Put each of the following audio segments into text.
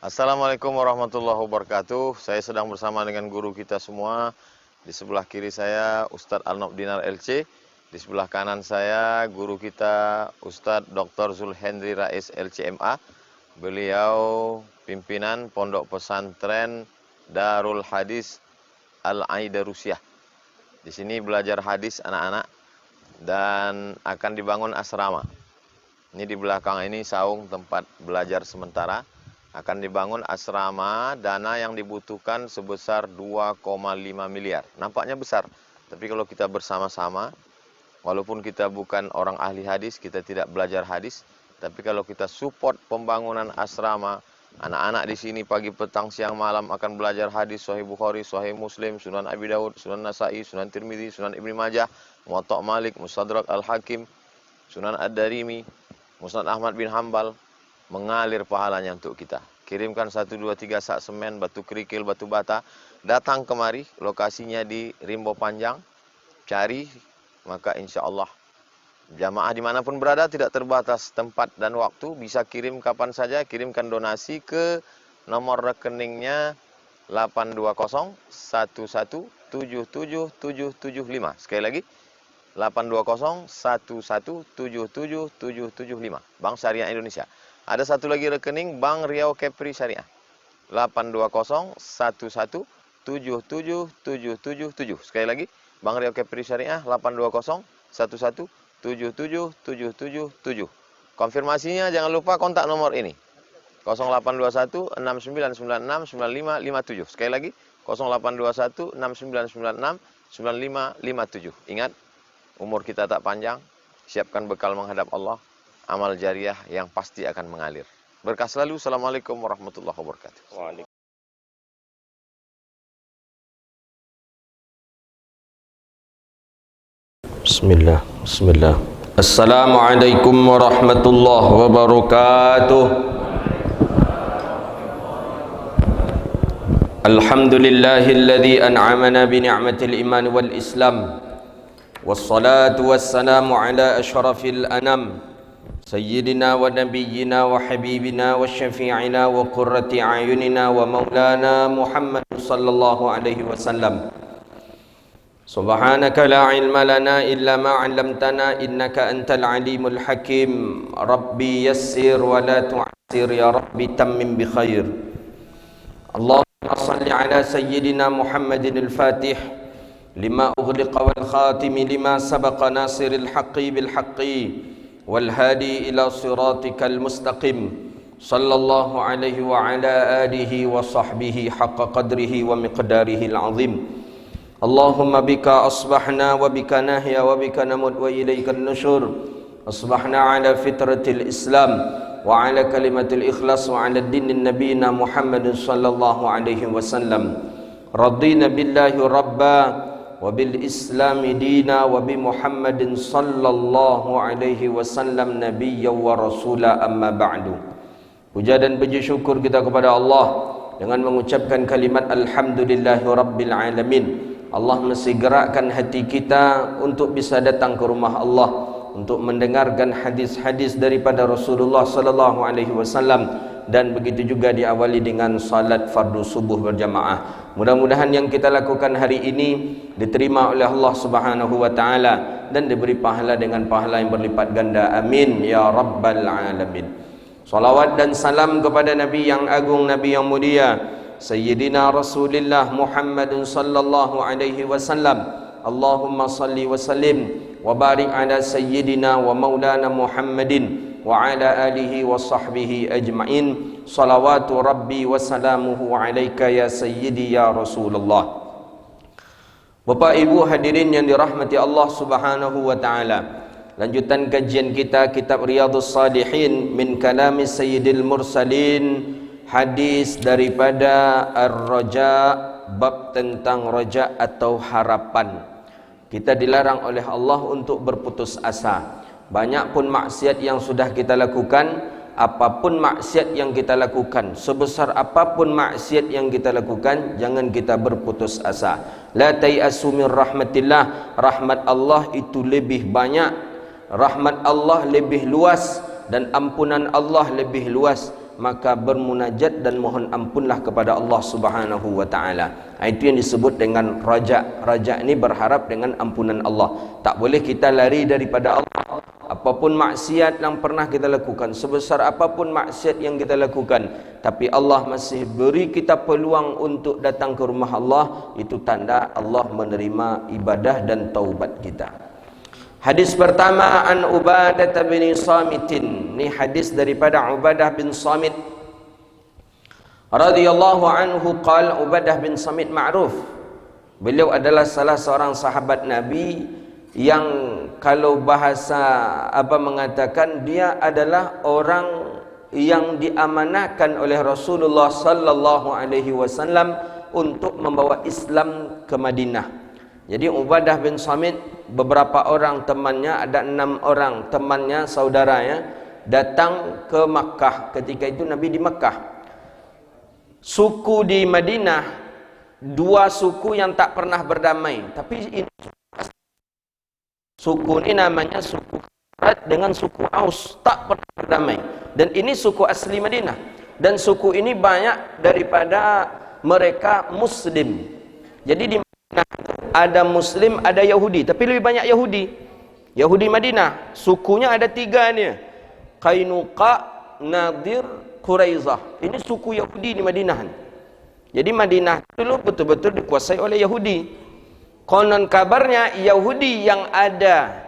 Assalamualaikum warahmatullahi wabarakatuh. Saya sedang bersama dengan guru kita semua. Di sebelah kiri saya Ustadz Arnob Dinar LC. Di sebelah kanan saya guru kita Ustadz Dr. Zulhendri Rais LCMA. Beliau pimpinan Pondok Pesantren Darul Hadis Al-Aidarusyah. Di sini belajar hadis anak-anak dan akan dibangun asrama. Ini di belakang ini saung tempat belajar sementara. Akan dibangun asrama, dana yang dibutuhkan sebesar 2,5 miliar. Nampaknya besar, tapi kalau kita bersama-sama, walaupun kita bukan orang ahli hadis, kita tidak belajar hadis, tapi kalau kita support pembangunan asrama, anak-anak di sini pagi, petang, siang, malam akan belajar hadis, Sahih Bukhari, Sahih Muslim, Sunan Abi Daud, Sunan Nasai, Sunan Tirmidzi, Sunan Ibnu Majah, Muwatta Malik, Mustadrak Al-Hakim, Sunan Ad-Darimi, Musnad Ahmad bin Hambal, mengalir pahalanya untuk kita. Kirimkan 1, 2, 3 sak semen, batu kerikil, batu bata. Datang kemari, lokasinya di Rimbo Panjang. Cari, maka insya Allah jamaah dimanapun berada tidak terbatas tempat dan waktu. Bisa kirim kapan saja, kirimkan donasi ke nomor rekeningnya 82011777775. Sekali lagi, 82011777775. Bank Syariah Indonesia. Ada satu lagi rekening Bank Riau Kepri Syariah. 82011777777. Sekali lagi, Bank Riau Kepri Syariah 82011777777. Konfirmasinya jangan lupa kontak nomor ini. 082169969557. Sekali lagi, 082169969557. Ingat, umur kita tak panjang, siapkan bekal menghadap Allah, amal jariah yang pasti akan mengalir. Berkah selalu. Assalamualaikum warahmatullahi wabarakatuh. Bismillah. Assalamualaikum warahmatullahi wabarakatuh. Alhamdulillahilladzi an'amana bi ni'matil iman wal islam. Wassalatu wassalamu ala asyrafil anam, sayyidina wa nabiyyina wa habibina wa syafi'ina wa qurrati a'yunina wa maulana Muhammad sallallahu alaihi wasallam. Subhanaka la ilma lana illa ma 'allamtana innaka antal alimul hakim. Rabbi yassir wa la tu'assir ya Rabbi tammim bi khair. Allahumma salli ala sayyidina Muhammadin al-Fatih lima ughliqa wal khatimi lima sabaqa nasiril haqqi bil haqqi wal hadi ila siratikal mustaqim. Sallallahu alaihi wa ala alihi wa sahbihi haqqa qadrihi wa miqdarihi al-azim. Allahumma bika asbahna wa bika nahya wa bika namut wa ilaikan nusyur. Asbahna ala fitratil Islam wa ala kalimatil ikhlas wa ala dinin nabiyina Muhammad sallallahu alaihi wasallam. Radina billahi rabba wa bil islami dina wa bi Muhammadin sallallahu alaihi wasallam nabiyya wa rasula, amma ba'du. Puja dan puji syukur kita kepada Allah dengan mengucapkan kalimat alhamdulillahi rabbil alamin. Allah mesti gerakkan hati kita untuk bisa datang ke rumah Allah, untuk mendengarkan hadis-hadis daripada Rasulullah sallallahu alaihi wasallam, dan begitu juga diawali dengan salat fardu subuh berjamaah. Mudah-mudahan yang kita lakukan hari ini diterima oleh Allah Subhanahu wa taala dan diberi pahala dengan pahala yang berlipat ganda. Amin ya rabbal alamin. Salawat dan salam kepada Nabi yang agung, Nabi yang mulia, Sayyidina Rasulullah Muhammadun sallallahu alaihi wasallam. Allahumma salli wa sallim wa barik ala sayyidina wa maulana Muhammadin wa ala alihi wa sahbihi ajma'in. Salawatu rabbi wa salamuhu alaika ya sayyidi ya Rasulullah. Bapak Ibu hadirin yang dirahmati Allah Subhanahu wa taala, lanjutan kajian kita kitab Riyadhus Shalihin min kalami Sayyidil Mursalin, hadis daripada Ar-Raja, bab tentang raja atau harapan. Kita dilarang oleh Allah untuk berputus asa. Banyak pun maksiat yang sudah kita lakukan, apapun maksiat yang kita lakukan, sebesar apapun maksiat yang kita lakukan, jangan kita berputus asa. La tayasu min rahmatillah. Rahmat Allah itu lebih banyak, rahmat Allah lebih luas, dan ampunan Allah lebih luas maka bermunajat dan mohon ampunlah kepada Allah Subhanahu wa taala. Itu yang disebut dengan raja. Raja ini berharap dengan ampunan Allah. Tak boleh kita lari daripada Allah. Apapun maksiat yang pernah kita lakukan, sebesar apapun maksiat yang kita lakukan, tapi Allah masih beri kita peluang untuk datang ke rumah Allah, itu tanda Allah menerima ibadah dan taubat kita. Hadis pertama, an Ubadah bin Samitin. Ini hadis daripada Ubadah bin Samit radhiyallahu anhu qala. Ubadah bin Samit ma'ruf. Beliau adalah salah seorang sahabat Nabi yang kalau bahasa mengatakan dia adalah orang yang diamanahkan oleh Rasulullah sallallahu alaihi wasallam untuk membawa Islam ke Madinah. Jadi Ubadah bin Samit, beberapa orang temannya, ada 6 orang temannya, saudaranya, datang ke Makkah. Ketika itu Nabi di Makkah. Suku di Madinah, 2 suku yang tak pernah berdamai. Tapi ini, suku ini namanya suku Khazraj dengan suku Aus, tak pernah berdamai. Dan ini suku asli Madinah. Dan suku ini banyak daripada mereka Muslim. Jadi di ada Muslim, ada Yahudi, tapi lebih banyak Yahudi. Yahudi Madinah, sukunya ada 3 ni. Qainuqa, Nadir, Quraizah. Ini suku Yahudi di Madinah. Jadi Madinah dulu betul-betul dikuasai oleh Yahudi. Konon kabarnya Yahudi yang ada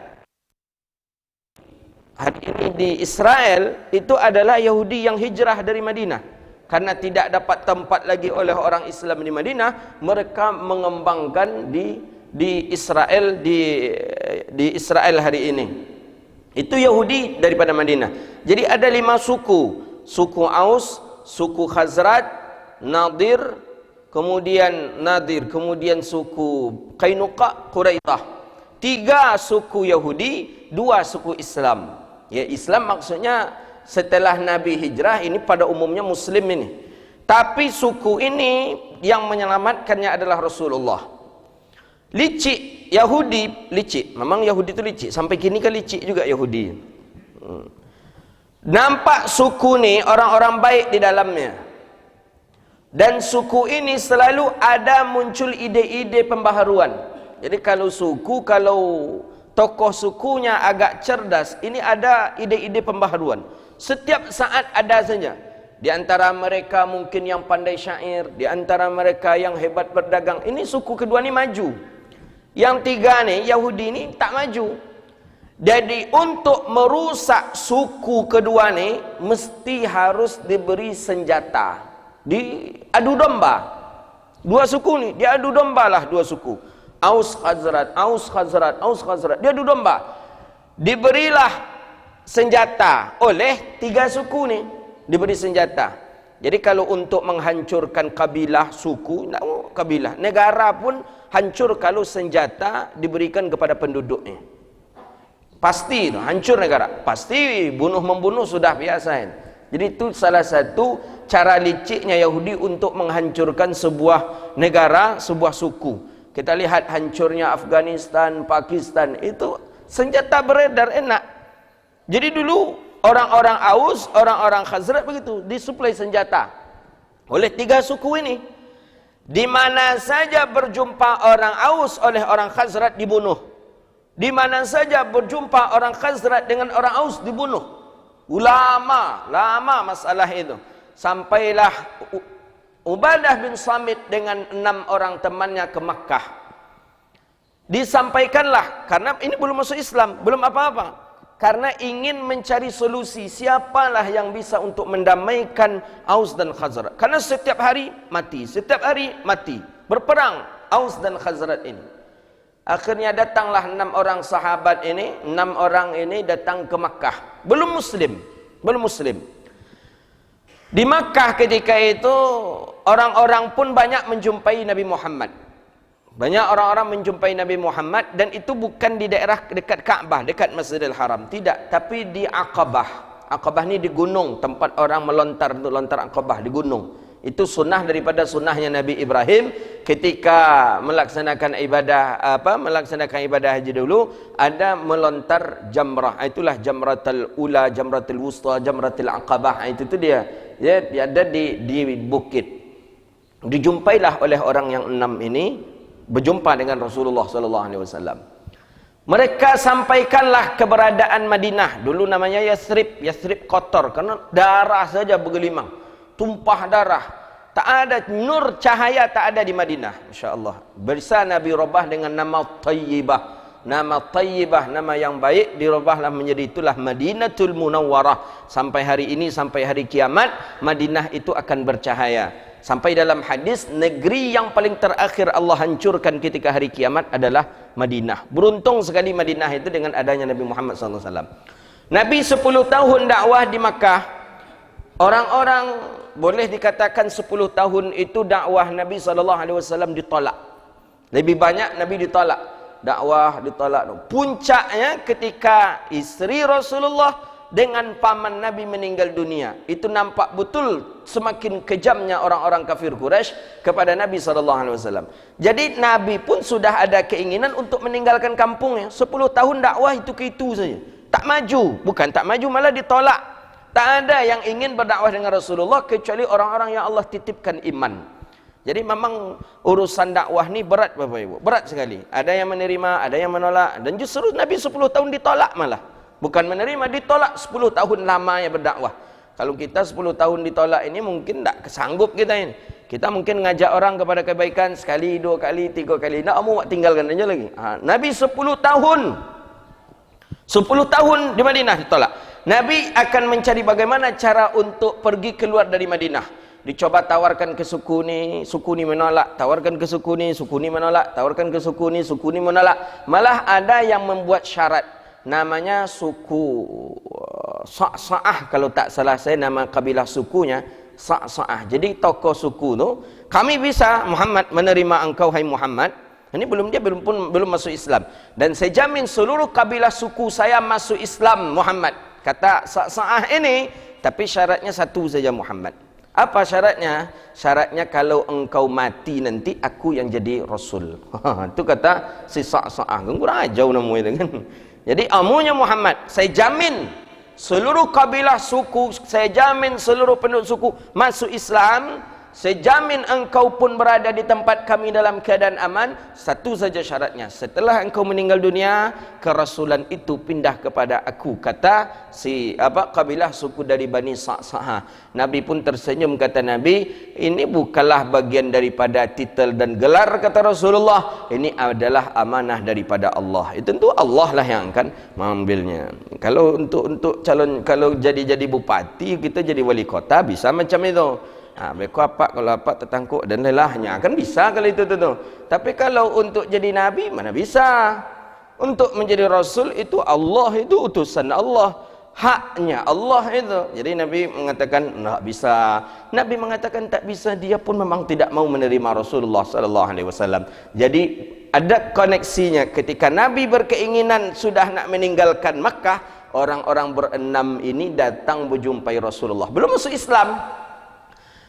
hari ini di Israel itu adalah Yahudi yang hijrah dari Madinah. Karena tidak dapat tempat lagi oleh orang Islam di Madinah, mereka mengembangkan di Israel, di Israel hari ini. Itu Yahudi daripada Madinah. Jadi ada 5 suku. Suku Aus, suku Khazraj, Nadir, kemudian suku Qainuqa, Quraizah. 3 suku Yahudi, 2 suku Islam. Ya, Islam maksudnya setelah Nabi hijrah, ini pada umumnya Muslim ini. Tapi suku ini yang menyelamatkannya adalah Rasulullah. Licik, Yahudi licik. Memang Yahudi itu licik. Sampai kini kan licik juga Yahudi. Nampak suku ini orang-orang baik di dalamnya. Dan suku ini selalu ada muncul ide-ide pembaharuan. Jadi kalau tokoh sukunya agak cerdas, ini ada ide-ide pembaharuan. Setiap saat ada saja. Di antara mereka mungkin yang pandai syair, di antara mereka yang hebat berdagang. Ini suku kedua ni maju. Yang 3 ni, Yahudi ni tak maju. Jadi untuk merusak suku kedua ni, mesti harus diberi senjata. Diadu domba. 2 suku ni, diadu domba lah 2 suku. Aus Khazraj, Aus Khazraj, Aus Khazraj. Diadu domba. Diberilah senjata oleh 3 suku ni, diberi senjata. Jadi kalau untuk menghancurkan kabilah, suku, kabilah, negara pun hancur kalau senjata diberikan kepada penduduknya. Pasti itu hancur negara. Pasti bunuh-membunuh sudah biasa kan. Jadi itu salah satu cara liciknya Yahudi untuk menghancurkan sebuah negara, sebuah suku. Kita lihat hancurnya Afghanistan, Pakistan, itu senjata beredar enak. Jadi dulu orang-orang Aus, orang-orang Khazraj begitu, disuplai senjata oleh 3 suku ini. Di mana saja berjumpa orang Aus oleh orang Khazraj dibunuh. Di mana saja berjumpa orang Khazraj dengan orang Aus dibunuh. Lama masalah itu. Sampailah Ubadah bin Samit dengan 6 orang temannya ke Makkah. Disampaikanlah, karena ini belum masuk Islam, belum apa-apa. Karena ingin mencari solusi, siapalah yang bisa untuk mendamaikan Aus dan Khazraj. Karena setiap hari mati, setiap hari mati. Berperang Aus dan Khazraj ini. Akhirnya datanglah 6 orang sahabat ini, 6 orang ini datang ke Makkah. Belum Muslim. Di Makkah ketika itu, orang-orang pun banyak menjumpai Nabi Muhammad. Banyak orang-orang menjumpai Nabi Muhammad, dan itu bukan di daerah dekat Ka'bah, dekat Masjidil Haram, tidak, tapi di Aqabah. Aqabah ni di gunung, tempat orang melontar Aqabah di gunung. Itu sunnah daripada sunnahnya Nabi Ibrahim ketika melaksanakan ibadah haji dulu, ada melontar jamrah. Itulah jamratul ula, jamratul wusta, jamratul aqabah. Itu dia dia ada di bukit. Dijumpailah oleh orang yang 6 ini berjumpa dengan Rasulullah sallallahu alaihi wasallam. Mereka sampaikanlah keberadaan Madinah. Dulu namanya Yathrib. Yathrib kotor karena darah saja bergelimang, tumpah darah. Tak ada nur cahaya, tak ada di Madinah. Masya-Allah. Bersama Nabi robah dengan nama Tayyibah. Nama Tayyibah, nama yang baik, dirubahlah menjadi itulah Madinatul Munawwarah. Sampai hari ini, sampai hari kiamat, Madinah itu akan bercahaya. Sampai dalam hadis, negeri yang paling terakhir Allah hancurkan ketika hari kiamat adalah Madinah. Beruntung sekali Madinah itu dengan adanya Nabi Muhammad SAW. Nabi 10 tahun dakwah di Makkah. Orang-orang boleh dikatakan 10 tahun itu dakwah Nabi SAW ditolak. Lebih banyak Nabi ditolak. Dakwah ditolak. Puncaknya ketika isteri Rasulullah dengan paman Nabi meninggal dunia. Itu nampak betul semakin kejamnya orang-orang kafir Quraisy kepada Nabi SAW. Jadi Nabi pun sudah ada keinginan untuk meninggalkan kampungnya. 10 tahun dakwah itu saja. Tak maju. Bukan tak maju, malah ditolak. Tak ada yang ingin berdakwah dengan Rasulullah kecuali orang-orang yang Allah titipkan iman. Jadi memang urusan dakwah ni berat Bapak Ibu. Berat sekali. Ada yang menerima, ada yang menolak. Dan justru Nabi 10 tahun ditolak malah. Bukan menerima, ditolak 10 tahun lamanya berdakwah. Kalau kita 10 tahun ditolak ini mungkin tak kesanggup kita ini. Kita mungkin ngajak orang kepada kebaikan sekali, 2 kali, 3 kali. Nak kamu tinggalkan aja lagi. Nabi 10 tahun. 10 tahun di Madinah ditolak. Nabi akan mencari bagaimana cara untuk pergi keluar dari Madinah. Dicoba tawarkan ke suku ni menolak. Tawarkan ke suku ni menolak. Tawarkan ke suku ni menolak. Malah ada yang membuat syarat. Namanya suku Sa'sa'ah, kalau tak salah saya nama kabilah sukunya Sa'sa'ah. Jadi tokoh suku tu, kami bisa Muhammad menerima engkau hai Muhammad. Ini belum masuk Islam. Dan saya jamin seluruh kabilah suku saya masuk Islam Muhammad. Kata Sa'sa'ah ini, tapi syaratnya satu saja Muhammad. Apa syaratnya? Syaratnya kalau engkau mati nanti aku yang jadi Rasul. Itu kata si Sa'sa'ah. Kurang ajar namanya kan. Jadi amunya Muhammad, saya jamin seluruh kabilah suku, saya jamin seluruh penduduk suku masuk Islam. Saya jamin engkau pun berada di tempat kami dalam keadaan aman. Satu saja syaratnya, setelah engkau meninggal dunia, kerasulan itu pindah kepada aku. Kata si kabilah suku dari Bani Sa'sa'ah. Nabi pun tersenyum, kata Nabi, ini bukanlah bagian daripada titel dan gelar, kata Rasulullah. Ini adalah amanah daripada Allah. Itu tentu Allah lah yang akan mengambilnya. Kalau untuk calon, kalau jadi bupati, kita jadi wali kota bisa macam itu. Mereka apa kalau apa tertangkuk dan lelahnya kan bisa kalau itu tu. Tapi kalau untuk jadi nabi mana bisa? Untuk menjadi rasul itu Allah, itu utusan Allah, haknya Allah itu. Jadi Nabi mengatakan tak bisa. Nabi mengatakan tak bisa, dia pun memang tidak mau menerima Rasulullah sallallahu alaihi wasallam. Jadi ada koneksinya ketika Nabi berkeinginan sudah nak meninggalkan Makkah, orang-orang berenam ini datang berjumpai Rasulullah. Belum masuk Islam.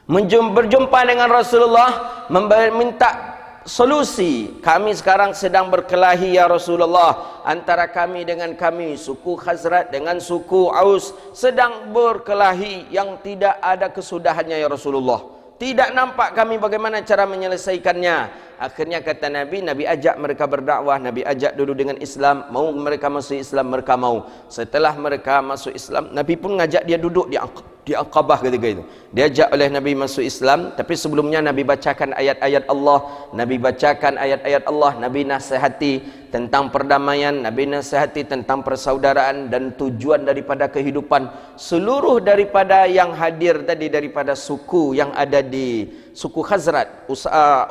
Berjumpa dengan Rasulullah, minta solusi. Kami sekarang sedang berkelahi ya Rasulullah, antara kami dengan kami, suku Khazraj dengan suku Aus sedang berkelahi yang tidak ada kesudahannya ya Rasulullah. Tidak nampak kami bagaimana cara menyelesaikannya. Akhirnya kata Nabi, Nabi ajak mereka berdakwah, Nabi ajak dulu dengan Islam. Mau mereka masuk Islam, mereka mau. Setelah mereka masuk Islam, Nabi pun ngajak dia duduk di Aqabah ketika itu. Diajak oleh Nabi masuk Islam, tapi sebelumnya Nabi bacakan ayat-ayat Allah. Nabi bacakan ayat-ayat Allah, Nabi nasihati tentang perdamaian, Nabi nasihati tentang persaudaraan dan tujuan daripada kehidupan. Seluruh daripada yang hadir tadi daripada suku yang ada di suku Khazraj,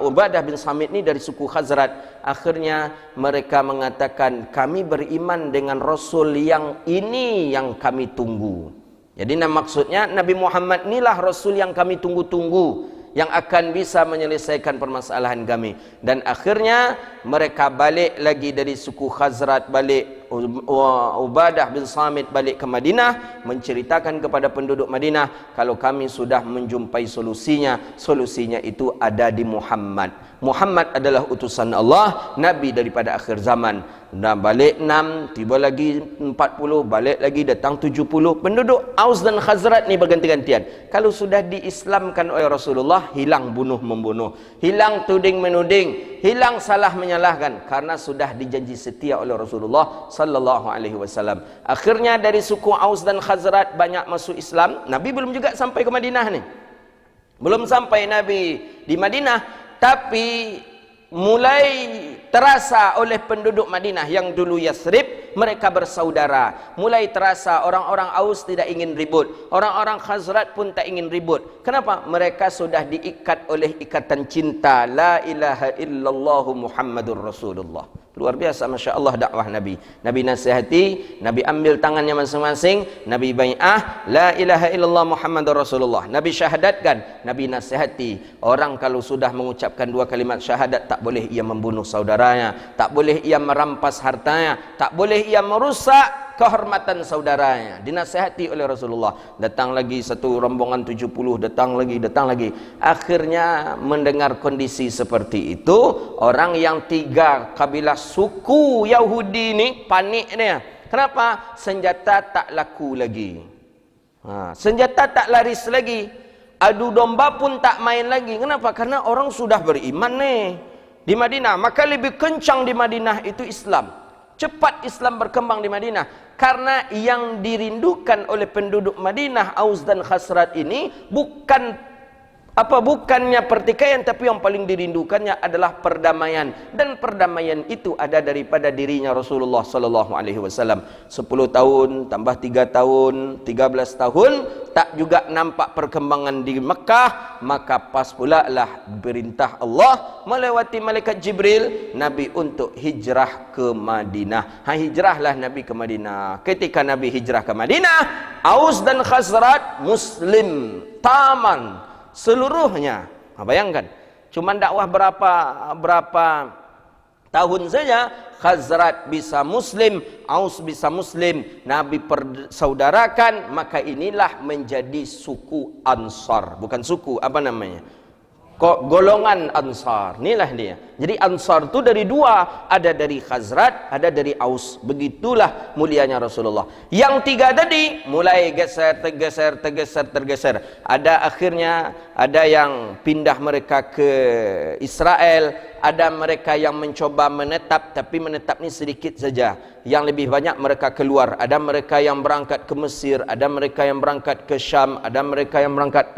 Ubadah bin Samit ni dari suku Khazraj. Akhirnya mereka mengatakan, kami beriman dengan Rasul yang ini yang kami tunggu. Jadi maksudnya Nabi Muhammad inilah Rasul yang kami tunggu-tunggu, yang akan bisa menyelesaikan permasalahan kami. Dan akhirnya mereka balik lagi dari suku Khazraj, balik Ubadah bin Samit balik ke Madinah, menceritakan kepada penduduk Madinah, kalau kami sudah menjumpai solusinya. Solusinya itu ada di Muhammad. Muhammad adalah utusan Allah, Nabi daripada akhir zaman. Dan balik 6, tiba lagi 40, balik lagi datang 70. Penduduk Aus dan Khazraj ni berganti-gantian. Kalau sudah diislamkan oleh Rasulullah, hilang bunuh-membunuh, hilang tuding-menuding, hilang salah menyalahkan, karena sudah dijanji setia oleh Rasulullah sallallahu alaihi wasallam. Akhirnya dari suku Aus dan Khazraj banyak masuk Islam. Nabi belum juga sampai ke Madinah ni. Belum sampai Nabi di Madinah, tapi mulai terasa oleh penduduk Madinah yang dulu Yathrib, mereka bersaudara. Mulai terasa orang-orang Aus tidak ingin ribut, orang-orang Khazraj pun tak ingin ribut. Kenapa? Mereka sudah diikat oleh ikatan cinta, la ilaha illallah Muhammadur Rasulullah. Luar biasa, Masya Allah dakwah Nabi. Nabi nasihati, Nabi ambil tangannya masing-masing, Nabi bai'ah, la ilaha illallah Muhammadur Rasulullah. Nabi syahadatkan, Nabi nasihati. Orang kalau sudah mengucapkan 2 kalimat syahadat, tak boleh ia membunuh saudaranya, tak boleh ia merampas hartanya, tak boleh ia merusak kehormatan saudaranya. Dinasihati oleh Rasulullah. Datang lagi satu rombongan 70, datang lagi. Akhirnya mendengar kondisi seperti itu, orang yang 3 kabilah suku Yahudi ni panik dia. Kenapa? Senjata tak laku lagi. Senjata tak laris lagi. Adu domba pun tak main lagi. Kenapa? Karena orang sudah beriman nih di Madinah. Maka lebih kencang di Madinah itu Islam. Cepat Islam berkembang di Madinah. Karena yang dirindukan oleh penduduk Madinah, Aus dan Khazraj ini bukannya pertikaian, tapi yang paling dirindukannya adalah perdamaian. Dan perdamaian itu ada daripada dirinya Rasulullah sallallahu alaihi wasallam. 10 tahun tambah 3 tahun, 13 tahun, tak juga nampak perkembangan di Mekah. Maka pas pula lah perintah Allah melewati malaikat Jibril, Nabi untuk hijrah ke Madinah. Hijrahlah Nabi ke Madinah. Ketika Nabi hijrah ke Madinah, Aus dan Khazraj Muslim taman seluruhnya. Bayangkan, cuma dakwah berapa tahun saja, Khazraj bisa Muslim, Aus bisa Muslim, Nabi persaudarakan. Maka inilah menjadi suku Ansar. Bukan suku, apa namanya? Golongan Ansar. Inilah dia. Jadi Ansar itu dari 2, ada dari Khazraj, ada dari Aus. Begitulah mulianya Rasulullah. Yang 3 tadi mulai tergeser. Ada yang pindah mereka ke Israel, ada mereka yang mencoba menetap, tapi menetap ni sedikit saja. Yang lebih banyak mereka keluar. Ada mereka yang berangkat ke Mesir, ada mereka yang berangkat ke Syam, ada mereka yang berangkat.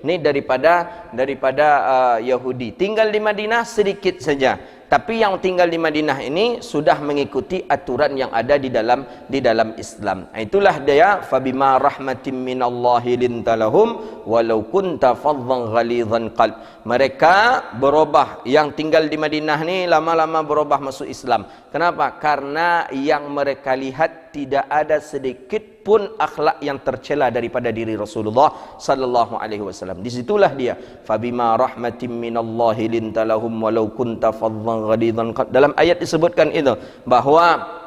Ini daripada Yahudi. Tinggal di Madinah sedikit saja. Tapi yang tinggal di Madinah ini sudah mengikuti aturan yang ada di dalam Islam. Itulah dia, fabima rahmatim minallahi lintalahum walau kunta faddan ghalidhan qalb. Mereka berubah, yang tinggal di Madinah ni lama-lama berubah masuk Islam. Kenapa? Karena yang mereka lihat tidak ada sedikit pun akhlak yang tercela daripada diri Rasulullah sallallahu alaihi wasallam. Disitulah dia, fabima rahmatim minallahi lintalahum walau kunta faddan ghalidhan qalb. Dalam ayat disebutkan itu bahawa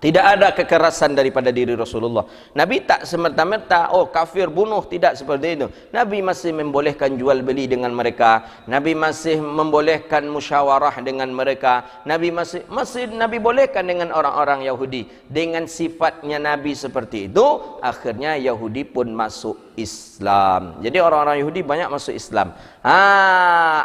tidak ada kekerasan daripada diri Rasulullah. Nabi tak semerta-merta kafir bunuh, tidak seperti itu. Nabi masih membolehkan jual beli dengan mereka. Nabi masih membolehkan musyawarah dengan mereka. Nabi masih Nabi bolehkan dengan orang-orang Yahudi. Dengan sifatnya Nabi seperti itu, akhirnya Yahudi pun masuk Islam. Jadi orang-orang Yahudi banyak masuk Islam.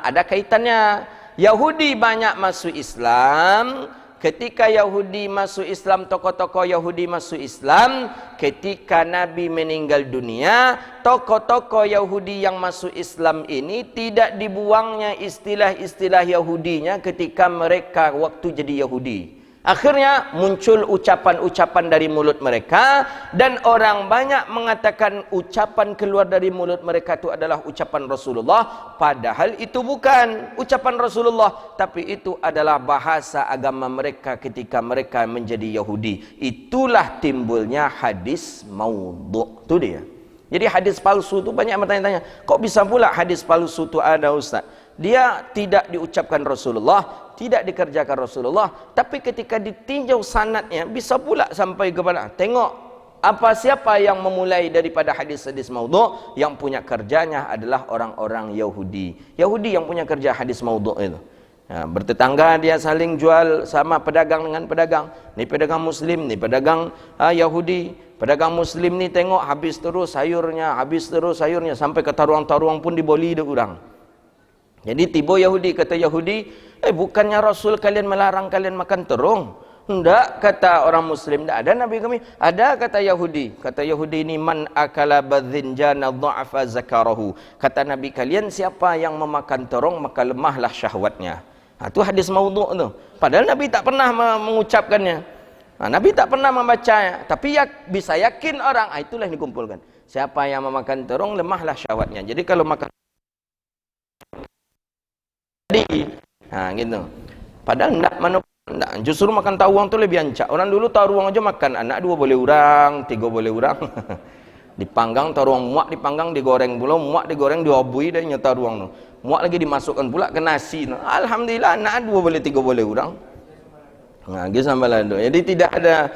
Ada kaitannya. Yahudi banyak masuk Islam. Ketika Yahudi masuk Islam, tokoh-tokoh Yahudi masuk Islam, ketika Nabi meninggal dunia, tokoh-tokoh Yahudi yang masuk Islam ini tidak dibuangnya istilah-istilah Yahudinya ketika mereka waktu jadi Yahudi. Akhirnya muncul ucapan-ucapan dari mulut mereka, dan orang banyak mengatakan ucapan keluar dari mulut mereka itu adalah ucapan Rasulullah, padahal itu bukan ucapan Rasulullah, tapi itu adalah bahasa agama mereka ketika mereka menjadi Yahudi. Itulah timbulnya hadis maudhu'. Itu dia. Jadi hadis palsu itu banyak bertanya-tanya, kok bisa pula hadis palsu itu ada, Ustaz? Dia tidak diucapkan Rasulullah, tidak dikerjakan Rasulullah, tapi ketika ditinjau sanadnya bisa pula sampai kepada, tengok siapa yang memulai daripada hadis-hadis maudhu', yang punya kerjanya adalah orang-orang Yahudi. Yahudi yang punya kerja hadis maudhu' itu. Bertetangga dia saling jual sama pedagang dengan pedagang. Ni pedagang Muslim, ni pedagang Yahudi. Pedagang Muslim ni tengok habis terus sayurnya sampai ke taruang-taruang pun diboli dia orang. Jadi tiba Yahudi, kata Yahudi, bukannya Rasul kalian melarang kalian makan terung? Enggak, kata orang Muslim, enggak ada Nabi kami. Ada, kata Yahudi. Kata Yahudi ini, man akala badhinjana dha'afa zakarahu. Kata Nabi kalian, siapa yang memakan terung maka lemahlah syahwatnya. Itu hadis maudhu' tu. Padahal Nabi tak pernah mengucapkannya. Nabi tak pernah membacanya, tapi bisa yakin orang. Itulah yang dikumpulkan. Siapa yang memakan terung lemahlah syahwatnya. Jadi kalau makan gitu. Padahal enggak, justru makan taruang tu lebih ancak. Orang dulu taruang aja makan, anak 2 boleh urang, 3 boleh urang. Dipanggang taruang, muak dipanggang, digoreng pula, muak digoreng, diobui dan nyata taruang tu. Muak lagi dimasukkan pula ke nasi. Alhamdulillah anak 2 boleh 3 boleh urang. Gitu sampai tu. Jadi tidak ada.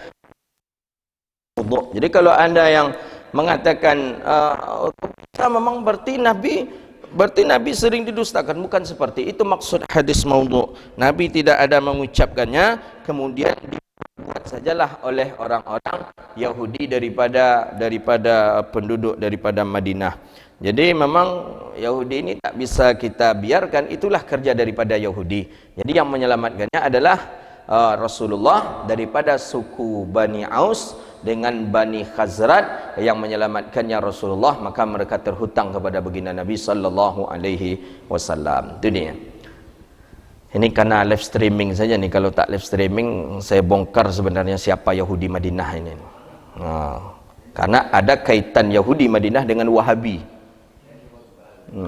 Jadi kalau anda yang mengatakan memang berarti Nabi sering didustakan, bukan seperti itu maksud hadis maudhu'. Nabi tidak ada mengucapkannya, kemudian dibuat sajalah oleh orang-orang Yahudi daripada penduduk daripada Madinah. Jadi memang Yahudi ini tak bisa kita biarkan, itulah kerja daripada Yahudi. Jadi yang menyelamatkannya adalah Rasulullah daripada suku Bani Aus dengan Bani Khazraj yang menyelamatkannya Rasulullah, maka mereka terhutang kepada baginda Nabi sallallahu alaihi wasallam. Itu dia. Ini karena live streaming saja nih, kalau tak live streaming saya bongkar sebenarnya siapa Yahudi Madinah ini. Karena ada kaitan Yahudi Madinah dengan Wahabi.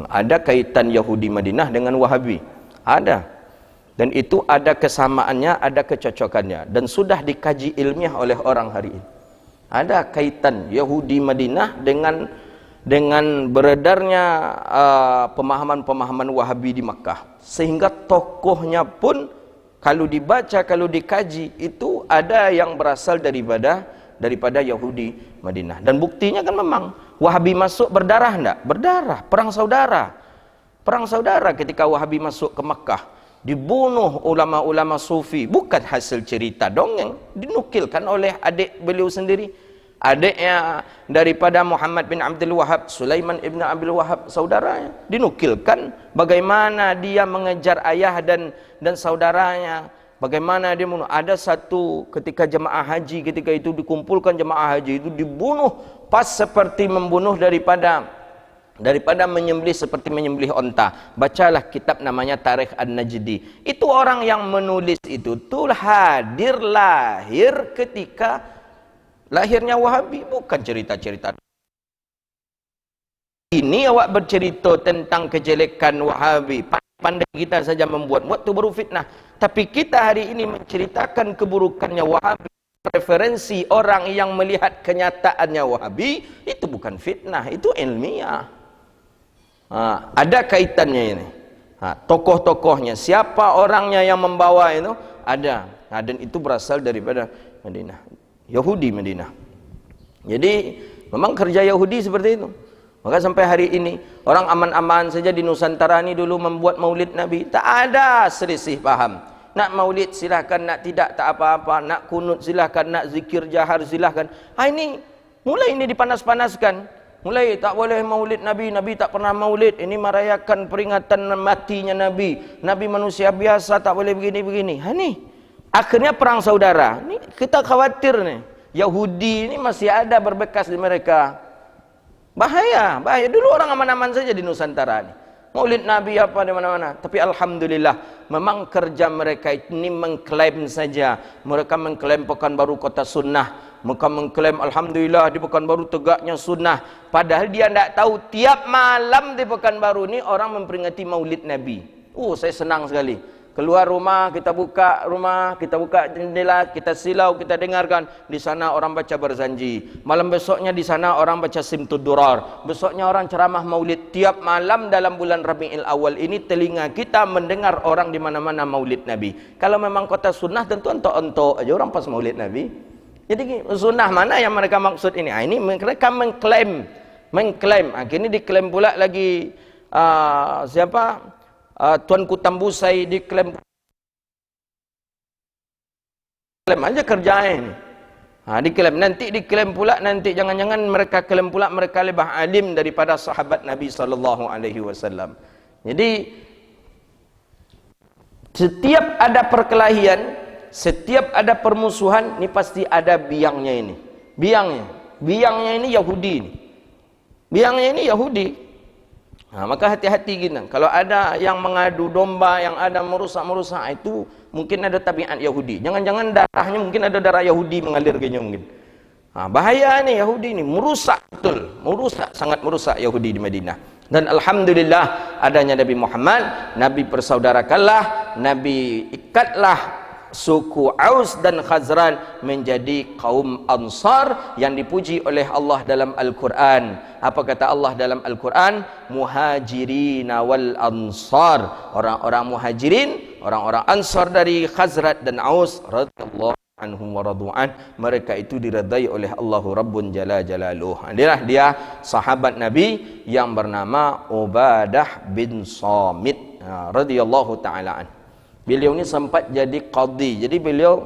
Ada kaitan Yahudi Madinah dengan Wahabi. Ada. Dan itu ada kesamaannya, ada kecocokannya, dan sudah dikaji ilmiah oleh orang hari ini. Ada kaitan Yahudi Madinah dengan beredarnya pemahaman-pemahaman Wahabi di Makkah, sehingga tokohnya pun kalau dibaca, kalau dikaji, itu ada yang berasal daripada Yahudi Madinah. Dan buktinya kan memang Wahabi masuk berdarah enggak? Berdarah, perang saudara. Perang saudara ketika Wahabi masuk ke Makkah. Dibunuh ulama-ulama sufi, bukan hasil cerita dongeng, dinukilkan oleh adik beliau sendiri, adiknya daripada Muhammad bin Abdul Wahab, Sulaiman ibn Abdul Wahab, saudaranya, dinukilkan bagaimana dia mengejar ayah dan saudaranya, bagaimana dia membunuh. Ada satu ketika jemaah haji, ketika itu dikumpulkan jemaah haji itu dibunuh pas seperti membunuh daripada menyembelih seperti menyembelih onta. Bacalah kitab namanya Tarikh An-Najdi. Itu orang yang menulis itu tuh lahir ketika lahirnya Wahabi, bukan cerita-cerita. Ini awak bercerita tentang kejelekan Wahabi, pandai kita saja membuat tu baru fitnah. Tapi kita hari ini menceritakan keburukannya Wahabi, preferensi orang yang melihat kenyataannya Wahabi, itu bukan fitnah, itu ilmiah. Ada kaitannya ini. Tokoh-tokohnya, siapa orangnya yang membawa itu, ada. Dan itu berasal daripada Madinah, Yahudi Madinah. Jadi memang kerja Yahudi seperti itu. Maka sampai hari ini orang aman-aman saja di Nusantara ini dulu membuat maulid Nabi, tak ada selisih paham. Nak maulid silahkan, nak tidak tak apa-apa, nak kunut silahkan, nak zikir jahar silahkan. Ini mulai ini dipanas-panaskan. Mulai tak boleh maulid Nabi, Nabi tak pernah maulid, ini merayakan peringatan matinya Nabi, Nabi manusia biasa, tak boleh begini-begini. Ini akhirnya perang saudara. Ini kita khawatir nih, Yahudi ini masih ada berbekas di mereka. Bahaya. Dulu orang aman-aman saja di Nusantara ini. Maulid Nabi apa di mana-mana. Tapi alhamdulillah, memang kerja mereka ini mengklaim saja. Mereka mengklaim Pekanbaru kota sunnah. Mereka mengklaim alhamdulillah di Pekanbaru tegaknya sunnah. Padahal dia tidak tahu tiap malam di Pekanbaru ini orang memperingati Maulid Nabi. Saya senang sekali. Keluar rumah, kita buka rumah, kita buka jendela, kita silau, kita dengarkan. Di sana orang baca berzanji. Malam besoknya di sana orang baca simtud durar. Besoknya orang ceramah maulid. Tiap malam dalam bulan Rabiul Awal ini telinga kita mendengar orang di mana-mana maulid Nabi. Kalau memang kota sunnah tentu ontok-ontok aja orang pas maulid Nabi. Jadi sunnah mana yang mereka maksud ini? Ini mereka mengklaim. Akhirnya diklaim pula lagi siapa? Tuanku Tambusai diklaim aja kerjaan ini. Diklaim, nanti diklaim pula, nanti jangan-jangan mereka klaim pula mereka lebih alim daripada sahabat Nabi sallallahu alaihi wasallam. Jadi setiap ada perkelahian, setiap ada permusuhan, ini pasti ada biangnya ini. Biangnya ini Yahudi ini. Biangnya ini Yahudi. Maka hati-hati gitu. Kalau ada yang mengadu domba, yang ada merusak-merusak, itu mungkin ada tabiat Yahudi. Jangan-jangan darahnya mungkin ada darah Yahudi mengalir kayaknya mungkin. Bahaya nih Yahudi ini, merusak betul, merusak, sangat merusak Yahudi di Madinah. Dan alhamdulillah adanya Nabi Muhammad, Nabi persaudarakanlah, Nabi ikatlah suku Aus dan Khazran menjadi kaum Ansar yang dipuji oleh Allah dalam Al-Quran. Apa kata Allah dalam Al-Quran? Muhajirin wal Ansar. Orang-orang muhajirin, orang-orang Ansar dari Khazrat dan Aus radhiyallahu anhum wa radu'an, mereka itu diredai oleh Allahu Rabbun Jalla Jalaluh. Inilah dia sahabat Nabi yang bernama Ubadah bin Samit radhiyallahu ta'ala an. Beliau ini sempat jadi qadhi. Jadi beliau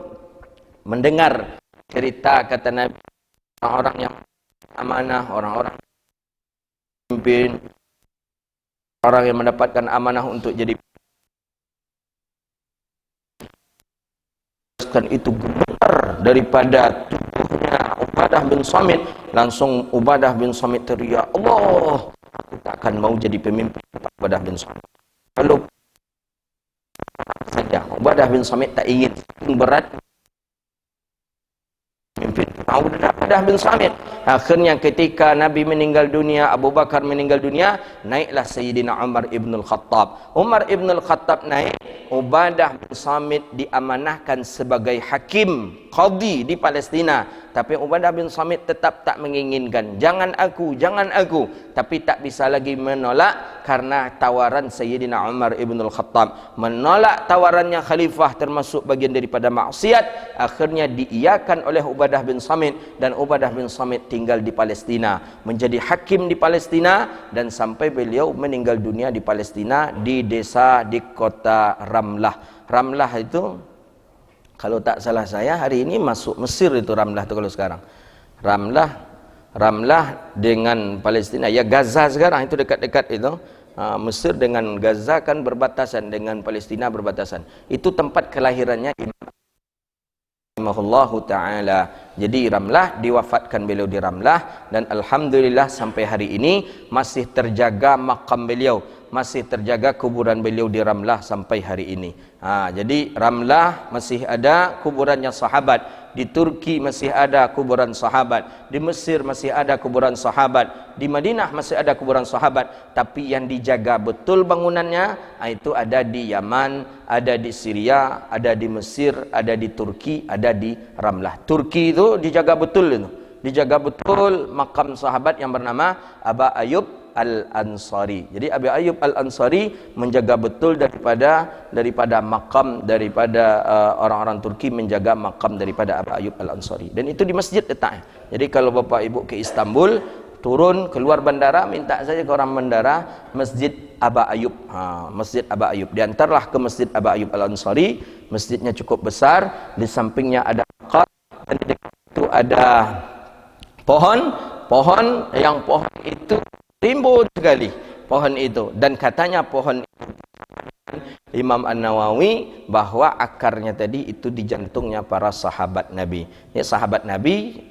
mendengar cerita kata Nabi, orang-orang yang amanah, orang-orang pemimpin, orang yang mendapatkan amanah untuk jadi itu gemetar daripada tubuhnya Ubadah bin Samit. Langsung Ubadah bin Samit teriak, Allah, aku tak akan mau jadi pemimpin Ubadah bin Samit. Kalau saja Ubadah bin Samit tak ingin, berat pemimpin Ubadah bin Samit. Akhirnya ketika Nabi meninggal dunia, Abu Bakar meninggal dunia, naiklah Sayyidina Umar ibn al-Khattab. Umar ibn al-Khattab naik, Ubadah bin Samit diamanahkan sebagai hakim, qadhi di Palestina. Tapi Ubadah bin Samit tetap tak menginginkan, jangan aku, tapi tak bisa lagi menolak karena tawaran Sayyidina Umar ibn al-Khattab. Menolak tawarannya khalifah termasuk bagian daripada maksiat. Akhirnya diiyakan oleh Ubadah bin Samit, dan Ubadah bin Samit tinggal di Palestina, menjadi hakim di Palestina, dan sampai beliau meninggal dunia di Palestina, di desa di kota Ramlah. Ramlah itu kalau tak salah saya hari ini masuk Mesir itu Ramlah itu kalau sekarang. Ramlah dengan Palestina, ya Gaza sekarang itu dekat-dekat itu. Mesir dengan Gaza kan berbatasan, dengan Palestina berbatasan. Itu tempat kelahirannya Imam rahimahullahu ta'ala. Jadi Ramlah, diwafatkan beliau di Ramlah, dan alhamdulillah sampai hari ini masih terjaga makam beliau, masih terjaga kuburan beliau di Ramlah sampai hari ini. Jadi Ramlah masih ada kuburannya sahabat, di Turki masih ada kuburan sahabat, di Mesir masih ada kuburan sahabat, di Madinah masih ada kuburan sahabat, tapi yang dijaga betul bangunannya itu ada di Yaman, ada di Syria, ada di Mesir, ada di Turki, ada di Ramlah. Turki itu dijaga betul itu. Dijaga betul makam sahabat yang bernama Aba Ayyub Al-Ansari. Jadi Abi Ayyub Al-Ansari menjaga betul daripada makam daripada orang-orang Turki, menjaga makam daripada Abi Ayyub Al-Ansari. Dan itu di masjid letaknya. Jadi kalau Bapak Ibu ke Istanbul, turun keluar bandara, minta saja ke orang bandara Masjid Aba Ayyub. Masjid Aba Ayyub. Diantarlah ke Masjid Aba Ayyub Al-Ansari. Masjidnya cukup besar, di sampingnya ada makam, dan di dekat itu ada pohon yang pohon itu rimbun sekali pohon itu, dan katanya pohon itu, Imam An-Nawawi, bahwa akarnya tadi itu di jantungnya para sahabat Nabi. Ya, sahabat Nabi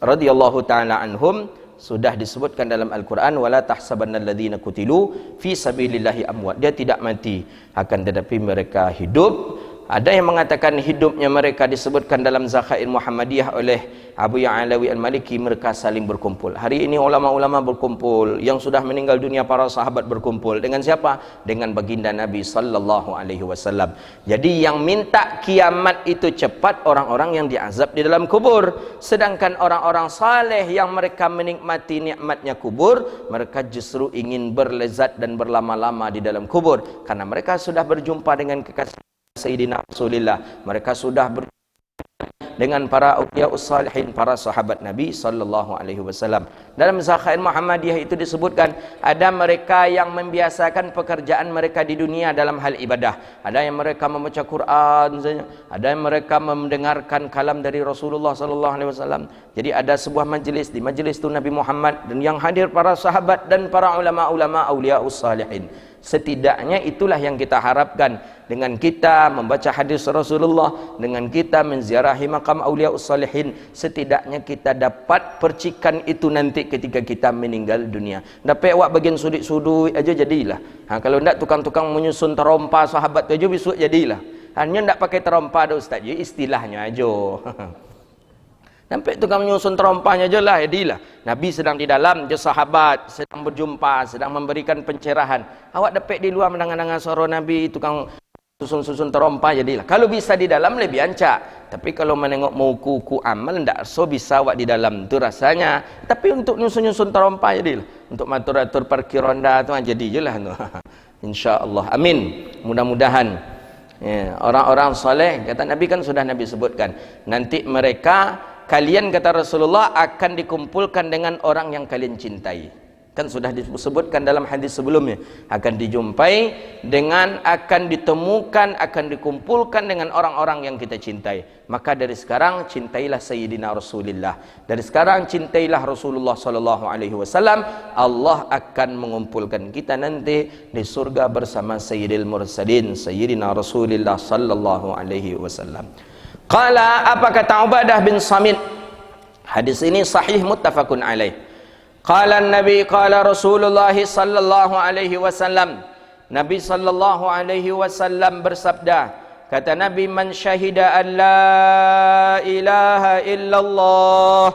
radhiyallahu taala anhum sudah disebutkan dalam Al-Quran, wala tahsabannalladzina qutilu fi sabilillahi amwat. Dia tidak mati, akan tetapi mereka hidup. Ada yang mengatakan hidupnya mereka disebutkan dalam Zakhair Muhammadiyah oleh Abu Ya'alawi Al-Maliki, mereka saling berkumpul. Hari ini ulama-ulama berkumpul, yang sudah meninggal dunia para sahabat berkumpul. Dengan siapa? Dengan baginda Nabi sallallahu alaihi wasallam. Jadi yang minta kiamat itu cepat orang-orang yang diazab di dalam kubur. Sedangkan orang-orang saleh yang mereka menikmati nikmatnya kubur, mereka justru ingin berlezat dan berlama-lama di dalam kubur, karena mereka sudah berjumpa dengan kekasih Sayyidina Rasulullah. Mereka sudah dengan para auliyaus salihin, para sahabat Nabi sallallahu alaihi wasallam. Dalam Zakhair Muhammadiyah itu disebutkan ada mereka yang membiasakan pekerjaan mereka di dunia dalam hal ibadah. Ada yang mereka membaca Quran, ada yang mereka mendengarkan kalam dari Rasulullah sallallahu alaihi wasallam. Jadi ada sebuah majlis, di majlis itu Nabi Muhammad dan yang hadir para sahabat dan para ulama-ulama auliyaus salihin. Setidaknya itulah yang kita harapkan dengan kita membaca hadis Rasulullah, dengan kita menziarahi makam auliyaus salihin, setidaknya kita dapat percikan itu nanti ketika kita meninggal dunia. Dapat awak bagian sudut-sudut aja jadilah. Kalau ndak tukang-tukang menyusun terompa sahabat aja besok jadilah. Hanya ndak pakai terompa dah ustaz, je istilahnya aja. Sampai tukang menyusun terompahnya je lah, jadilah. Nabi sedang di dalam, je sahabat sedang berjumpa, sedang memberikan pencerahan. Awak dapat di luar mendengar-dengar suara Nabi, tukang susun-susun terompah jadilah. Kalau bisa di dalam lebih ancak. Tapi kalau menengok mau kuku amal, ndak so bisa awak di dalam tu rasanya. Tapi untuk nyusun-nyusun terompah jadilah. Untuk matur-atur parkir ronda tu jadi je lah. InsyaAllah. Amin. Mudah-mudahan. Ya, orang-orang soleh, kata Nabi kan sudah Nabi sebutkan. Nanti mereka, kalian kata Rasulullah akan dikumpulkan dengan orang yang kalian cintai. Kan sudah disebutkan dalam hadis sebelumnya. Akan dijumpai dengan, akan ditemukan, akan dikumpulkan dengan orang-orang yang kita cintai. Maka dari sekarang cintailah Sayyidina Rasulullah. Dari sekarang cintailah Rasulullah sallallahu alaihi wasallam. Allah akan mengumpulkan kita nanti di surga bersama Sayyidil Mursalin, Sayyidina Rasulullah sallallahu alaihi wasallam. Qala, apa kata Ubadah bin Samit? Hadis ini sahih muttafaqun alaih. Qala Nabi, qala Rasulullah sallallahu alaihi wasallam. Nabi sallallahu alaihi wasallam bersabda, kata Nabi, man syahida an la ilaha illallah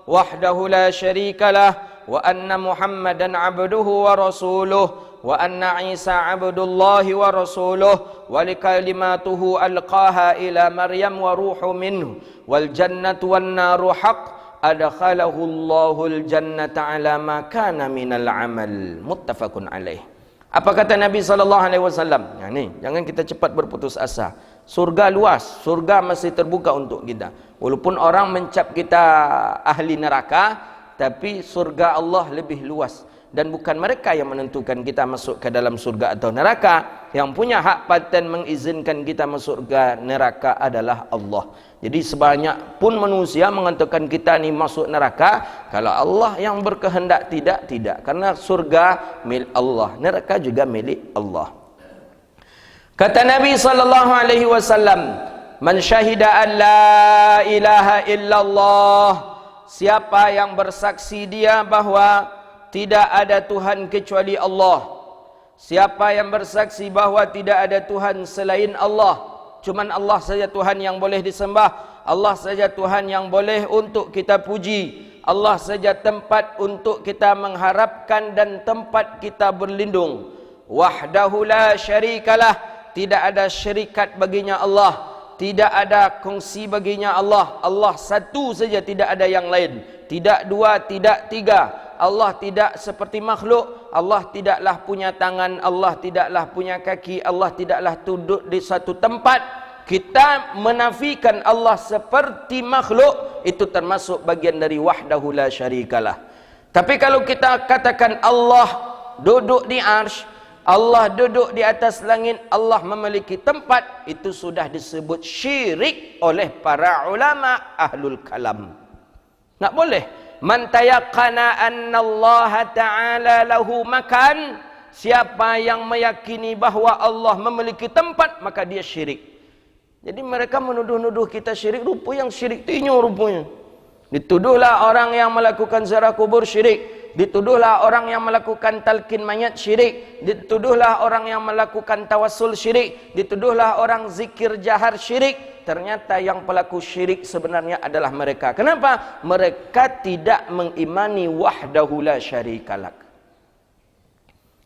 wahdahu la syarikalah wa anna Muhammadan abduhu wa rasuluh wa anna Isa abdullahi wa rasuluh wa likalimatuhu alqaha ila Maryam wa ruhu minhu wal jannatu wan naru haqq adkhalahu Allahul jannata ala ma kana minal amal. Muttafaqun alaih. Apa kata Nabi sallallahu alaihi wasallam? Ya, ni, jangan kita cepat berputus asa. Surga luas, surga masih terbuka untuk kita. Walaupun orang mencap kita ahli neraka, tapi surga Allah lebih luas. Dan bukan mereka yang menentukan kita masuk ke dalam surga atau neraka. Yang punya hak paten mengizinkan kita masuk ke neraka adalah Allah. Jadi sebanyak pun manusia mengatakan kita ni masuk neraka, kalau Allah yang berkehendak tidak, tidak. Karena surga milik Allah, neraka juga milik Allah. Kata Nabi sallallahu alaihi wasallam, man syahida an la ilaha illallah, siapa yang bersaksi dia bahwa tidak ada Tuhan kecuali Allah. Siapa yang bersaksi bahwa tidak ada Tuhan selain Allah, cuman Allah saja Tuhan yang boleh disembah, Allah saja Tuhan yang boleh untuk kita puji, Allah saja tempat untuk kita mengharapkan dan tempat kita berlindung. Wahdahu la syarikalah, tidak ada syarikat baginya Allah, tidak ada kongsi baginya Allah. Allah satu saja, tidak ada yang lain. Tidak dua, tidak tiga. Allah tidak seperti makhluk. Allah tidaklah punya tangan, Allah tidaklah punya kaki, Allah tidaklah duduk di satu tempat. Kita menafikan Allah seperti makhluk, itu termasuk bagian dari wahdahu la syarikalah. Tapi kalau kita katakan Allah duduk di arsy, Allah duduk di atas langit, Allah memiliki tempat, itu sudah disebut syirik oleh para ulama ahlul kalam. Tak boleh. Man tayaqqana anna Allah Ta'ala lahu makan, siapa yang meyakini bahwa Allah memiliki tempat, maka dia syirik. Jadi mereka menuduh-nuduh kita syirik, rupa yang syirik tinyo rupanya. Dituduhlah orang yang melakukan ziarah kubur syirik, dituduhlah orang yang melakukan talqin mayat syirik, dituduhlah orang yang melakukan tawassul syirik, dituduhlah orang zikir jahar syirik. Ternyata yang pelaku syirik sebenarnya adalah mereka. Kenapa? Mereka tidak mengimani wahdahu la syarikalak.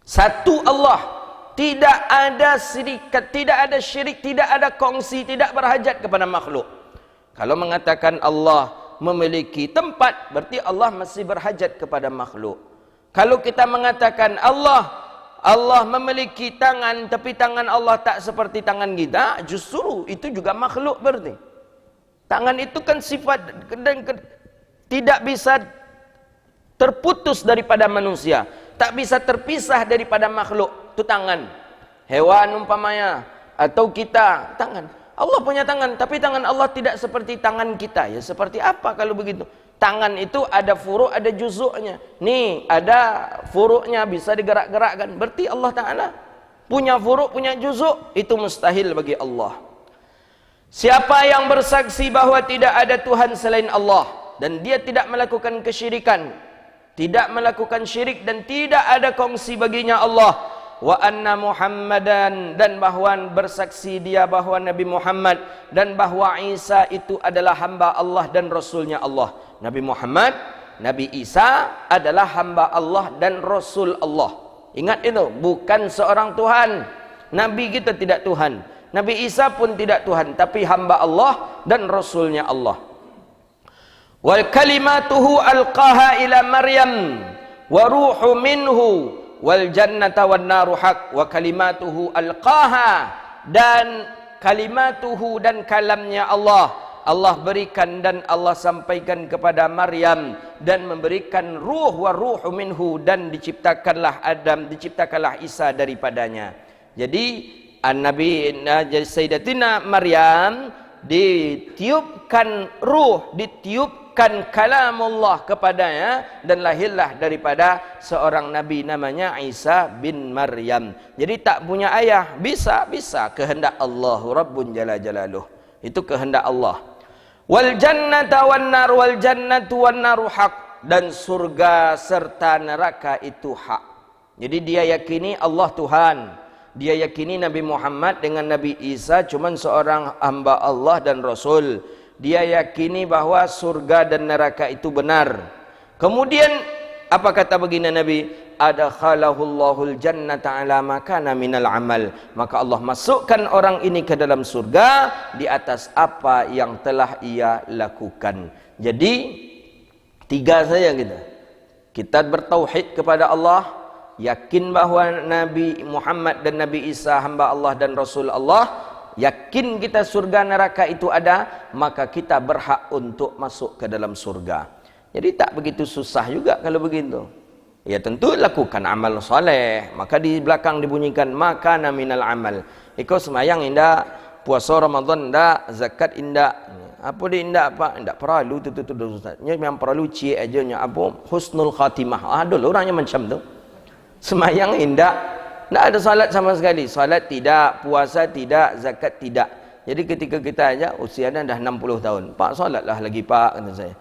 Satu Allah, tidak ada syirikat, tidak ada syirik, tidak ada kongsi, tidak berhajat kepada makhluk. Kalau mengatakan Allah memiliki tempat, berarti Allah masih berhajat kepada makhluk. Kalau kita mengatakan Allah memiliki tangan, tapi tangan Allah tak seperti tangan kita, justru itu juga makhluk berarti. Tangan itu kan sifat dan tidak bisa terputus daripada manusia, tak bisa terpisah daripada makhluk. Itu tangan. Hewan umpamanya atau kita, tangan. Allah punya tangan, tapi tangan Allah tidak seperti tangan kita. Ya seperti apa kalau begitu? Tangan itu ada furuk, ada juzuknya. Nih, ada furuknya bisa digerak-gerakkan. Berarti Allah Ta'ala punya furuk, punya juzuk. Itu mustahil bagi Allah. Siapa yang bersaksi bahwa tidak ada Tuhan selain Allah dan dia tidak melakukan kesyirikan, tidak melakukan syirik dan tidak ada kongsi baginya Allah, wa anna Muhammadan, dan bahwa bersaksi dia bahwa Nabi Muhammad dan bahwa Isa itu adalah hamba Allah dan Rasulnya Allah. Nabi Muhammad, Nabi Isa adalah hamba Allah dan Rasul Allah. Ingat itu, bukan seorang Tuhan. Nabi kita tidak Tuhan, Nabi Isa pun tidak Tuhan, tapi hamba Allah dan Rasulnya Allah. Wal kalimatuhu alqaha ila Maryam wa ruhu minhu wal jannata wan naru haq. Wa kalimatuhu alqaha, dan kalimatuhu dan kalamnya Allah, Allah berikan dan Allah sampaikan kepada Maryam, dan memberikan ruh wa ruhu minhu, dan diciptakanlah Adam, diciptakanlah Isa daripadanya. Jadi Nabi Sayyidatina Maryam ditiupkan ruh, ditiupkan kalamullah kepadanya, dan lahirlah daripada seorang nabi namanya Isa bin Maryam. Jadi tak punya ayah, bisa kehendak Allah Rabbun Jalla Jalaluh. Itu kehendak Allah. Wal jannata wan nar, wal jannatu wan naru haq, dan surga serta neraka itu hak. Jadi dia yakini Allah Tuhan. Dia yakini Nabi Muhammad dengan Nabi Isa cuma seorang hamba Allah dan Rasul. Dia yakini bahwa surga dan neraka itu benar. Kemudian apa kata baginda Nabi? Adkhalahullahu jannata ala ma kana minal amal. Maka Allah masukkan orang ini ke dalam surga di atas apa yang telah ia lakukan. Jadi tiga saja kita bertauhid kepada Allah, yakin bahwa Nabi Muhammad dan Nabi Isa hamba Allah dan Rasul Allah, yakin kita surga neraka itu ada, maka kita berhak untuk masuk ke dalam surga. Jadi tak begitu susah juga kalau begitu. Ya tentu lakukan amal soleh. Maka di belakang dibunyikan maka naminal amal. Ikut semayang indah, puasa Ramadan indah, zakat indah. Apa dia indah apa? Indah perlu tu Ustaz. Yang perlu cik aja nya apa? Husnul khatimah. Ada orangnya macam tu. Semayang indah, tidak ada salat sama sekali. Salat tidak, puasa tidak, zakat tidak. Jadi ketika kita aja usianya dah 60 tahun, Pak salatlah lagi Pak, kata saya.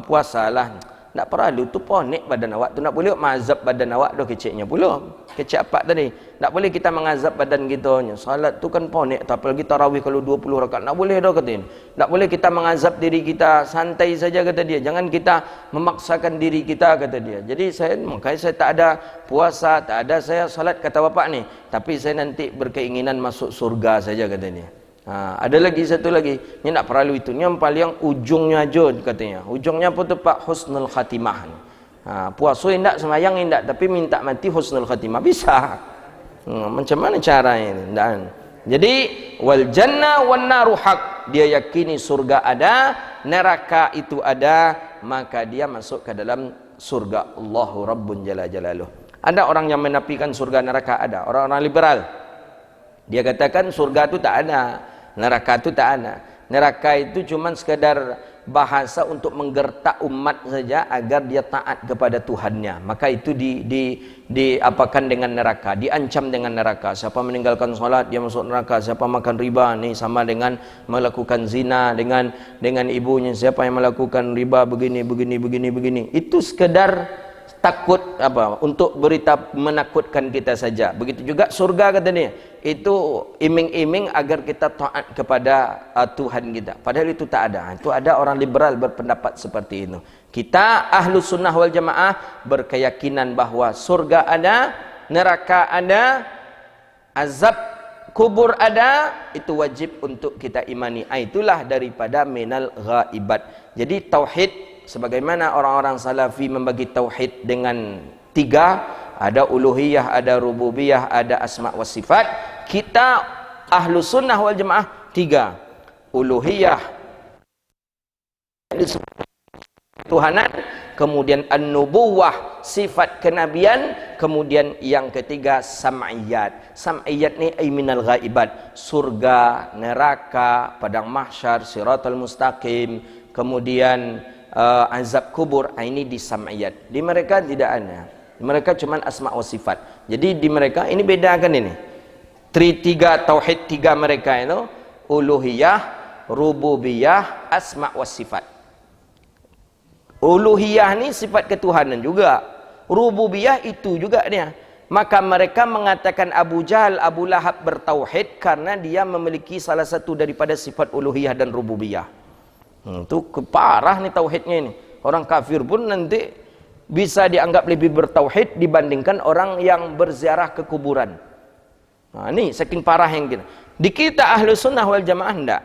Puasalah. Tak perlu tu ponik badan awak tu, nak boleh mazhab badan awak dah keciknya pula. Kecik apa tadi? Tak boleh kita mengazab badan kita. Salat tu kan ponik, apalagi tarawih kalau 20 rakaat. Tak boleh dah kata dia. Tak boleh kita mengazab diri kita, santai saja kata dia. Jangan kita memaksakan diri kita kata dia. Jadi makanya saya tak ada puasa, tak ada saya salat kata bapak ni. Tapi saya nanti berkeinginan masuk surga saja kata dia. Ada lagi satu lagi, ni nak perlu itu, yang paling ujungnya aja katanya. Ujungnya apa tu Pak? Husnul khatimah. Puasa indak, semayang indak, tapi minta mati husnul khatimah bisa. Macam mana caranya? Jadi wal jannah wan naru haq, dia yakini surga ada, neraka itu ada, maka dia masuk ke dalam surga Allahu Rabbun Jalla Jalaluh. Ada orang yang menafikan surga neraka ada, orang-orang liberal. Dia katakan surga itu tak ada, neraka itu tak ada. Neraka itu cuma sekadar bahasa untuk menggertak umat saja agar dia taat kepada Tuhannya. Maka itu diapakan dengan neraka, diancam dengan neraka. Siapa meninggalkan solat dia masuk neraka. Siapa makan riba ni sama dengan melakukan zina dengan ibunya. Siapa yang melakukan riba begini. Itu sekadar takut untuk berita menakutkan kita saja. Begitu juga surga kata dia, itu iming-iming agar kita taat kepada Tuhan kita. Padahal itu tak ada. Itu ada orang liberal berpendapat seperti itu. Kita Ahlus Sunnah wal Jamaah berkeyakinan bahwa surga ada, neraka ada, azab kubur ada, itu wajib untuk kita imani. Itulah daripada minal ghaibat. Jadi tauhid, sebagaimana orang-orang salafi membagi tauhid dengan 3, ada uluhiyah, ada rububiyah, ada asma wa sifat. Kita Ahlus Sunnah wal Jamaah 3, uluhiyah, Tuhanan, kemudian an-nubuwah, sifat kenabian, kemudian yang ketiga sam'iyat. Sam'iyat ni ay minal ghaibat, surga, neraka, padang mahsyar, siratal mustaqim, kemudian azab kubur. Ini di sam'iyat. Di mereka tidak ada. Mereka cuma asma wa sifat. Jadi di mereka ini bedakan ini. Tiga tauhid tiga mereka itu uluhiyah, rububiyah, asma wa sifat. Uluhiyah ni sifat ketuhanan juga. Rububiyah itu juga dia. Maka mereka mengatakan Abu Jahal, Abu Lahab bertauhid karena dia memiliki salah satu daripada sifat uluhiyah dan rububiyah. Itu parah nih tauhidnya ini. Orang kafir pun nanti bisa dianggap lebih bertauhid dibandingkan orang yang berziarah ke kuburan. Nah, ini saking parah yang kita. Di kita ahlu sunnah wal jamaah enggak.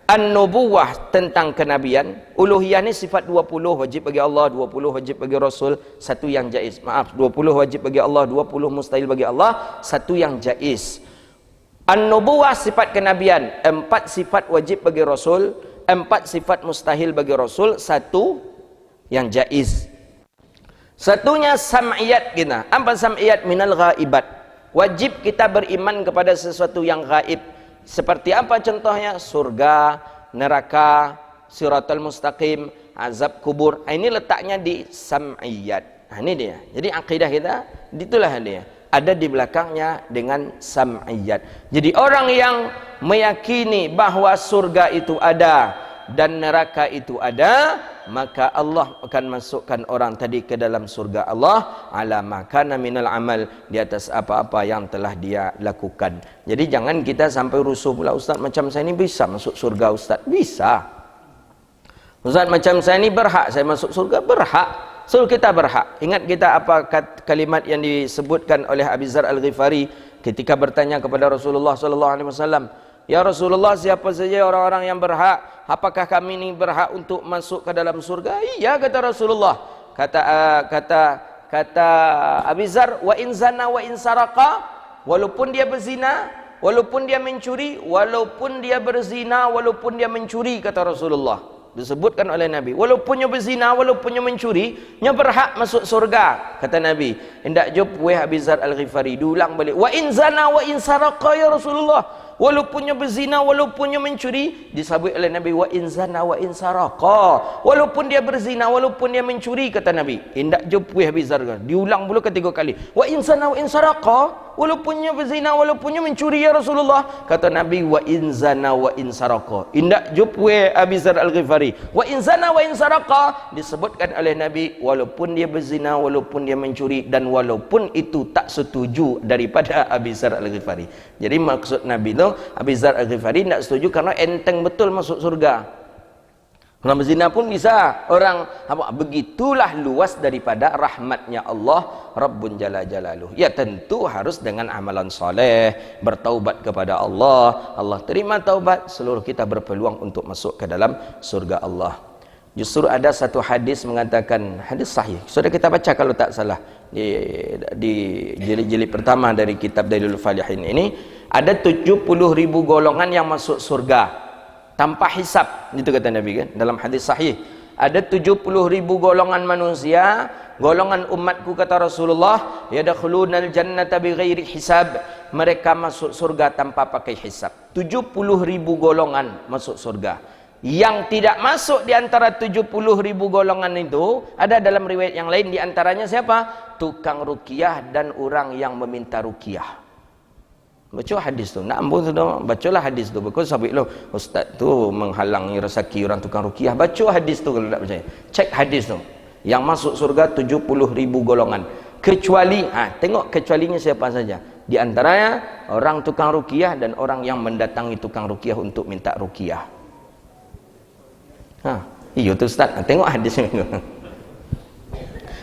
An-nubuwah tentang kenabian, uluhiyah ni sifat 20 wajib bagi Allah, 20 wajib bagi Rasul, satu yang jaiz. Maaf, 20 wajib bagi Allah, 20 mustahil bagi Allah, satu yang jaiz. An-nubuwah sifat kenabian, 4 sifat wajib bagi Rasul, 4 sifat mustahil bagi Rasul, satu yang jaiz. Satunya sam'iyat kita. Apa sam'iyat? Minal ghaibat. Wajib kita beriman kepada sesuatu yang gaib. Seperti apa contohnya? Surga, neraka, siratal mustaqim, azab kubur. Ini letaknya di sam'iyat. Ini dia. Jadi akidah kita itulah dia. Ada di belakangnya dengan sam'iyat. Jadi orang yang meyakini bahwa surga itu ada dan neraka itu ada, maka Allah akan masukkan orang tadi ke dalam surga Allah ala makana minal amal, di atas apa-apa yang telah dia lakukan. Jadi jangan kita sampai rusuh pula, Ustaz macam saya ini bisa masuk surga Ustaz? Bisa. Ustaz macam saya ini berhak saya masuk surga? Berhak. Seluruh kita berhak. Ingat kita apa kalimat yang disebutkan oleh Abi Dzar Al-Ghifari ketika bertanya kepada Rasulullah sallallahu alaihi wasallam, "Ya Rasulullah, siapa saja orang-orang yang berhak? Apakah kami ini berhak untuk masuk ke dalam surga?" "Iya," kata Rasulullah. Kata Abi Dzar, "Wa in zana wa in saraka?" Walaupun dia berzina, walaupun dia mencuri, walaupun dia berzina, walaupun dia mencuri, kata Rasulullah. Disebutkan oleh Nabi, walaupun dia berzina, walaupun dia mencuri, dia berhak masuk surga, kata Nabi. Hendak jawab weh Abi Dzar Al-Ghifari, diulang balik, "Wa in zana wa in saraka ya Rasulullah." Walaupun dia berzina, walaupun dia mencuri, disebut oleh Nabi, "Wa in zana wa in saraka." Walaupun dia berzina, walaupun dia mencuri, kata Nabi. Hendak jawab weh Abi Dzar, diulang pula ketiga kali, "Wa in zana wa in saraka." Walaupun dia berzina, walaupun dia mencuri ya Rasulullah, kata Nabi, "Wa in zana wa in saraka." Hendak jawab weh Abi Dzar Al-Ghifari, "Wa in zana wa in saraka." Disebutkan oleh Nabi, walaupun dia berzina, walaupun dia mencuri, dan walaupun itu tak setuju daripada Abi Dzar Al-Ghifari. Jadi maksud Nabi itu, Abi Dzar Al-Ghifari tidak setuju karena enteng betul masuk surga. Orang berzina pun bisa. Orang apa? Begitulah luas daripada rahmatnya Allah Rabbun Jalla Jalaluh. Ya tentu harus dengan amalan soleh, bertaubat kepada Allah. Allah terima taubat, seluruh kita berpeluang untuk masuk ke dalam surga Allah. Justru ada satu hadis mengatakan, hadis sahih, sudah kita baca kalau tak salah di jilid-jilid pertama dari kitab Dalilul Falihin ini, ada 70.000 golongan yang masuk surga tanpa hisab. Itu kata Nabi kan dalam hadis sahih. Ada 70.000 golongan manusia, golongan umatku, kata Rasulullah, yadkhulunal jannata bighairi hisab. Mereka masuk surga tanpa pakai hisab. 70.000 golongan masuk surga. Yang tidak masuk di antara 70.000 golongan itu, ada dalam riwayat yang lain, di antaranya siapa? Tukang ruqyah dan orang yang meminta ruqyah. Baca hadis tu, nak ambil tu dah, bacalah hadis tu. Because sabit lo, ustaz tu menghalangi rezeki orang tukang ruqyah. Baca hadis tu kalau tak percaya. Cek hadis tu. Yang masuk surga 70.000 golongan. Kecuali, tengok kecualinya siapa saja. Di antaranya orang tukang ruqyah dan orang yang mendatangi tukang ruqyah untuk minta ruqyah. Iyo tu ustaz, tengok hadis ni.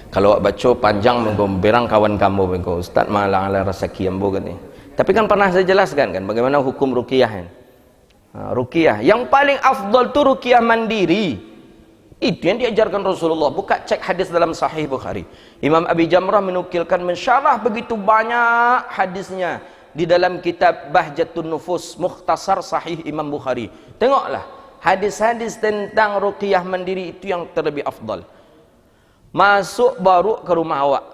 Kalau baca panjang mengomberang kawan kamu bengko, ustaz malah ala rezeki ambo kan ni. Tapi kan pernah saya jelaskan kan bagaimana hukum ruqyah kan. Ruqyah yang paling afdal tu ruqyah mandiri. Itu yang diajarkan Rasulullah. Buka cek hadis dalam Sahih Bukhari. Imam Abi Jamrah menukilkan mensyarah begitu banyak hadisnya di dalam kitab Bahjatun Nufus, Mukhtasar Sahih Imam Bukhari. Tengoklah Hadis-hadis tentang ruqyah mandiri itu yang terlebih afdal. Masuk borok ke rumah awak.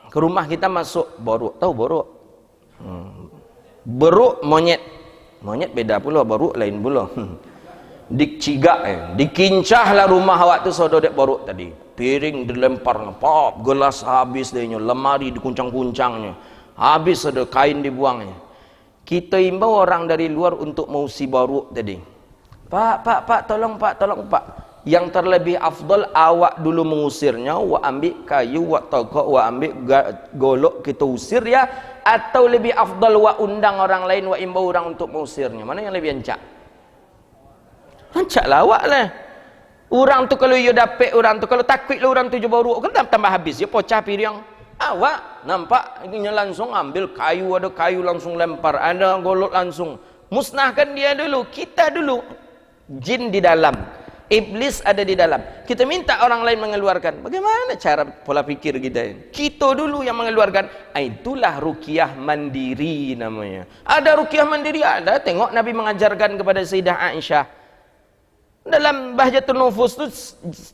Ke rumah kita masuk borok. Tahu borok? Borok monyet. Monyet beda pula, borok lain pula. Dicigak dikincahlah rumah awak tu saudara borok tadi. Piring dilempar ngepop, gelas habis dia, lemari dikuncang-kuncangnya. Habis ada kain dibuangnya. Kita imbau orang dari luar untuk mengusir borok tadi. Pak, tolong pak. Yang terlebih afdal awak dulu mengusirnya, awak ambil kayu, awak tokok, awak ambil golok kita usir ya, atau lebih afdal awak undang orang lain, awak imbau orang untuk mengusirnya. Mana yang lebih encak? Encaklah awak lah. Orang tu kalau ia dapat orang tu, kalau takutlah orang tu je baru, kan tambah habis ya pecah piring. Awak nampak ini langsung ambil kayu, ada kayu langsung lempar, ada golok langsung musnahkan dia dulu. Kita dulu jin di dalam, iblis ada di dalam. Kita minta orang lain mengeluarkan. Bagaimana cara pola pikir kita? Kita dulu yang mengeluarkan. Itulah ruqyah mandiri namanya. Ada ruqyah mandiri, ada. Tengok Nabi mengajarkan kepada Sayyidah Aisyah. Dalam Bahjatul Nufus itu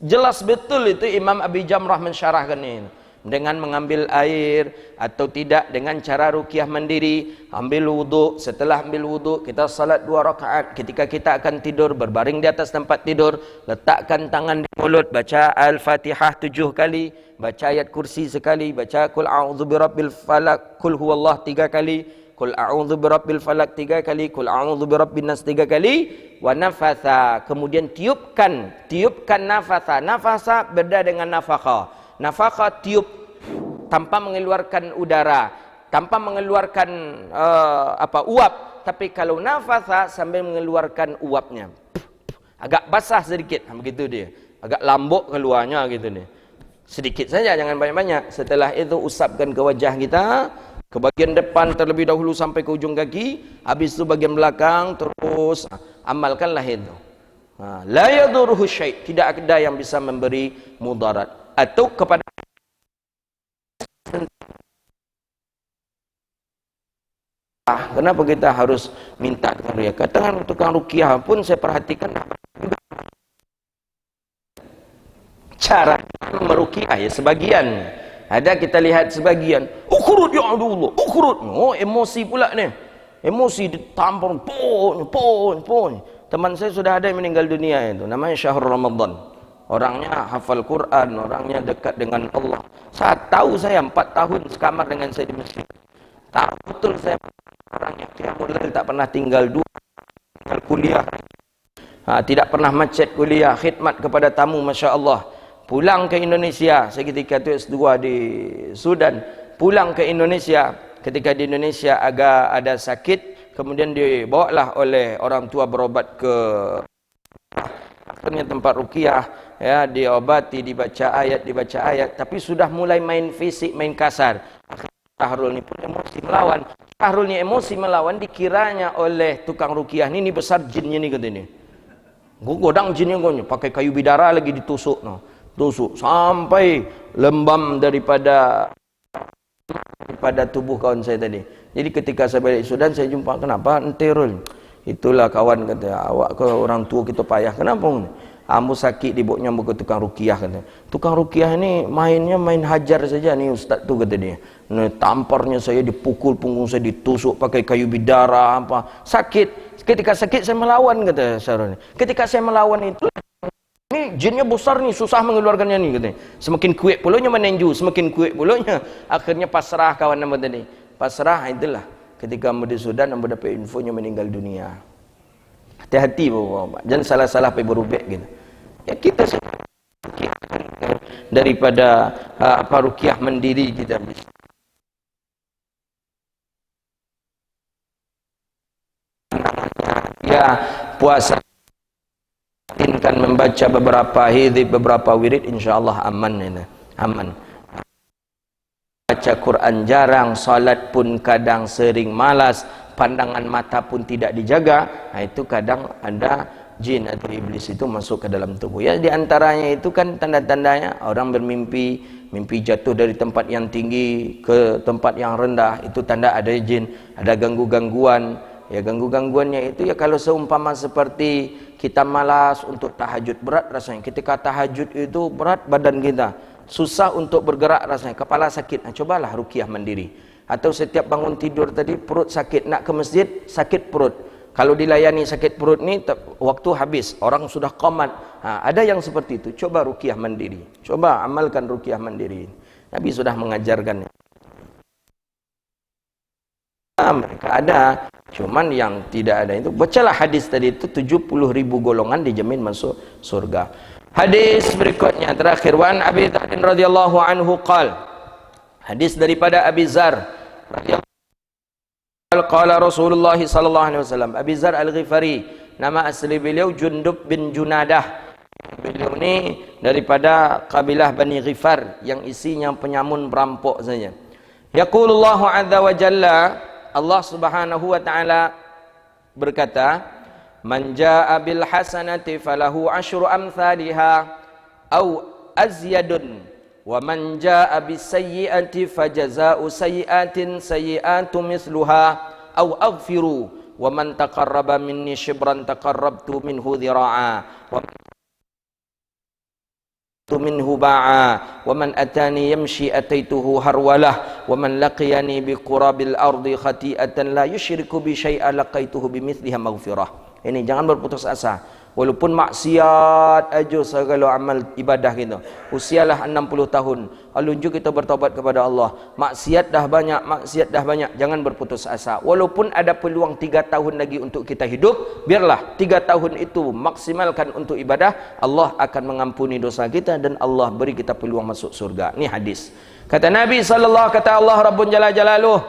jelas betul itu Imam Abi Jamrah mensyarahkan ini. Dengan mengambil air atau tidak, dengan cara ruqyah mandiri, ambil wuduk, setelah ambil wuduk kita salat 2 rakaat, ketika kita akan tidur berbaring di atas tempat tidur, letakkan tangan di mulut, baca Al-Fatihah 7 kali, baca ayat kursi sekali, baca Qul a'udzu birabbil falaq, Qul huwallah 3 kali, Qul a'udzu birabbil falaq 3 kali, Qul a'udzu birabbin nas 3 kali, wa nafatha, kemudian tiupkan nafatha. Nafatha beda dengan nafakha. Nafakha tiup tanpa mengeluarkan udara, tanpa mengeluarkan uap. Tapi kalau nafatha sambil mengeluarkan uapnya, agak basah sedikit, begitu dia, agak lambuk keluarnya gitu nih. Sedikit saja, jangan banyak-banyak. Setelah itu usapkan ke wajah kita, ke bagian depan terlebih dahulu sampai ke ujung kaki, habis itu bagian belakang, terus amalkanlah itu. La yadurruhu syai', tidak ada yang bisa memberi mudarat. Atau kepada kenapa kita harus minta tukang ruqyah? Katakan tukang ruqyah pun saya perhatikan cara meruqyah ya sebagian. Ada kita lihat sebagian, ukhurud ya Allah, ukhurud. Oh, emosi pula ni. Emosi ditampar, pon. Teman saya sudah ada yang meninggal dunia itu, namanya Syahrul Ramadan. Orangnya hafal Quran, orangnya dekat dengan Allah. Saya tahu, saya 4 tahun sekamar dengan saya di masjid. Tahu betul saya orang yang qiyamul lail, tak pernah tinggal kuliah. Tidak pernah macet kuliah, khidmat kepada tamu, Masya Allah. Pulang ke Indonesia, saya ketika itu S2 di Sudan. Pulang ke Indonesia, ketika di Indonesia agak ada sakit, kemudian dibawalah oleh orang tua berobat ke akhirnya tempat ruqyah, ya, diobati, dibaca ayat, tapi sudah mulai main fisik, main kasar. Syahrul ni pun emosi melawan. Syahrul ni emosi melawan, dikiranya oleh tukang ruqyah ni besar jinnya ni kata ni. Godang jinnya pakai kayu bidara lagi ditusuk, tusuk sampai lembam daripada tubuh kawan saya tadi. Jadi ketika saya balik Sudan, saya jumpa, kenapa enterul? Itulah kawan kata, awak ke orang tua kita payah. Kenapa? Ambu sakit dibawa nyambung ke tukang ruqyah kata. Tukang ruqyah ni mainnya main hajar saja ni ustaz tu kata dia. Tamparnya saya, dipukul punggung saya, ditusuk pakai kayu bidara apa. Sakit. Ketika sakit saya melawan kata Syarul. Ketika saya melawan itu, ni jinnya besar ni, susah mengeluarkannya ni kata. Semakin kuat pulanya menenju, semakin kuat pulanya. Akhirnya pasrah kawan nama tadi. Pasrah, itulah. Ketika di Sudan, ambo dapat infonya meninggal dunia. Hati-hati bapak, jangan salah-salah pergi berubek gitu. Ya kita daripada ruqyah mandiri kita. Ya puasa, inkan membaca beberapa hizib, beberapa wirid, insyaallah aman ini, aman. Baca Quran jarang, salat pun kadang sering malas, pandangan mata pun tidak dijaga. Itu kadang ada jin atau iblis itu masuk ke dalam tubuh. Ya, di antaranya itu kan tanda-tandanya orang bermimpi, mimpi jatuh dari tempat yang tinggi ke tempat yang rendah, itu tanda ada jin, ada gangguan. Ya gangguannya itu ya kalau seumpama seperti kita malas untuk tahajud, berat rasanya. Ketika tahajud itu berat badan kita, susah untuk bergerak rasanya, kepala sakit. Nah, cobalah ruqyah mandiri. Atau setiap bangun tidur tadi perut sakit, nak ke masjid sakit perut. Kalau dilayani sakit perut ni waktu habis, orang sudah qomat. Ada yang seperti itu. Coba ruqyah mandiri. Coba amalkan ruqyah mandiri. Nabi sudah mengajarkannya. Mereka ada, cuman yang tidak ada itu, bacalah hadis tadi itu, 70.000 golongan dijamin masuk surga. Hadis berikutnya terakhir, wan Abi Dzar radhiyallahu anhu qala, hadis daripada Abi Dzar radhiyallahu, qala Rasulullah sallallahu alaihi wasallam. Abi Dzar Al-Ghifari, nama asli beliau Jundub bin Junadah. Beliau ini daripada kabilah Bani Ghifar yang isinya penyamun perampok saja. Yaqulullahu azza wa jalla, Allah Subhanahu wa taala berkata, "Man jaa'a bil hasanati falahu asyru amsalha au azyadun wa man jaa'a bis sayyi'ati fajazaa'u sayyi'atin sayyi'atu mithluha au aghfiru wa man taqarraba minni shibran taqarrabtu minhu dhira'a wa minhu ba'a wa man atani yamshi ataituhu harwalah wa man laqiyani bi qurabil ardi khati'atan la yusyriku bi syai'a laqaituhu bimithliha maghfirah. Ini jangan berputus asa. Walaupun maksiat aja segala amal ibadah kita. Usialah 60 tahun. Alunjuk kita bertaubat kepada Allah. Maksiat dah banyak, jangan berputus asa. Walaupun ada peluang 3 tahun lagi untuk kita hidup, biarlah 3 tahun itu maksimalkan untuk ibadah. Allah akan mengampuni dosa kita dan Allah beri kita peluang masuk surga. Ini hadis. Kata Nabi sallallahu, kata Allah Rabbun Jalla Jalaluh,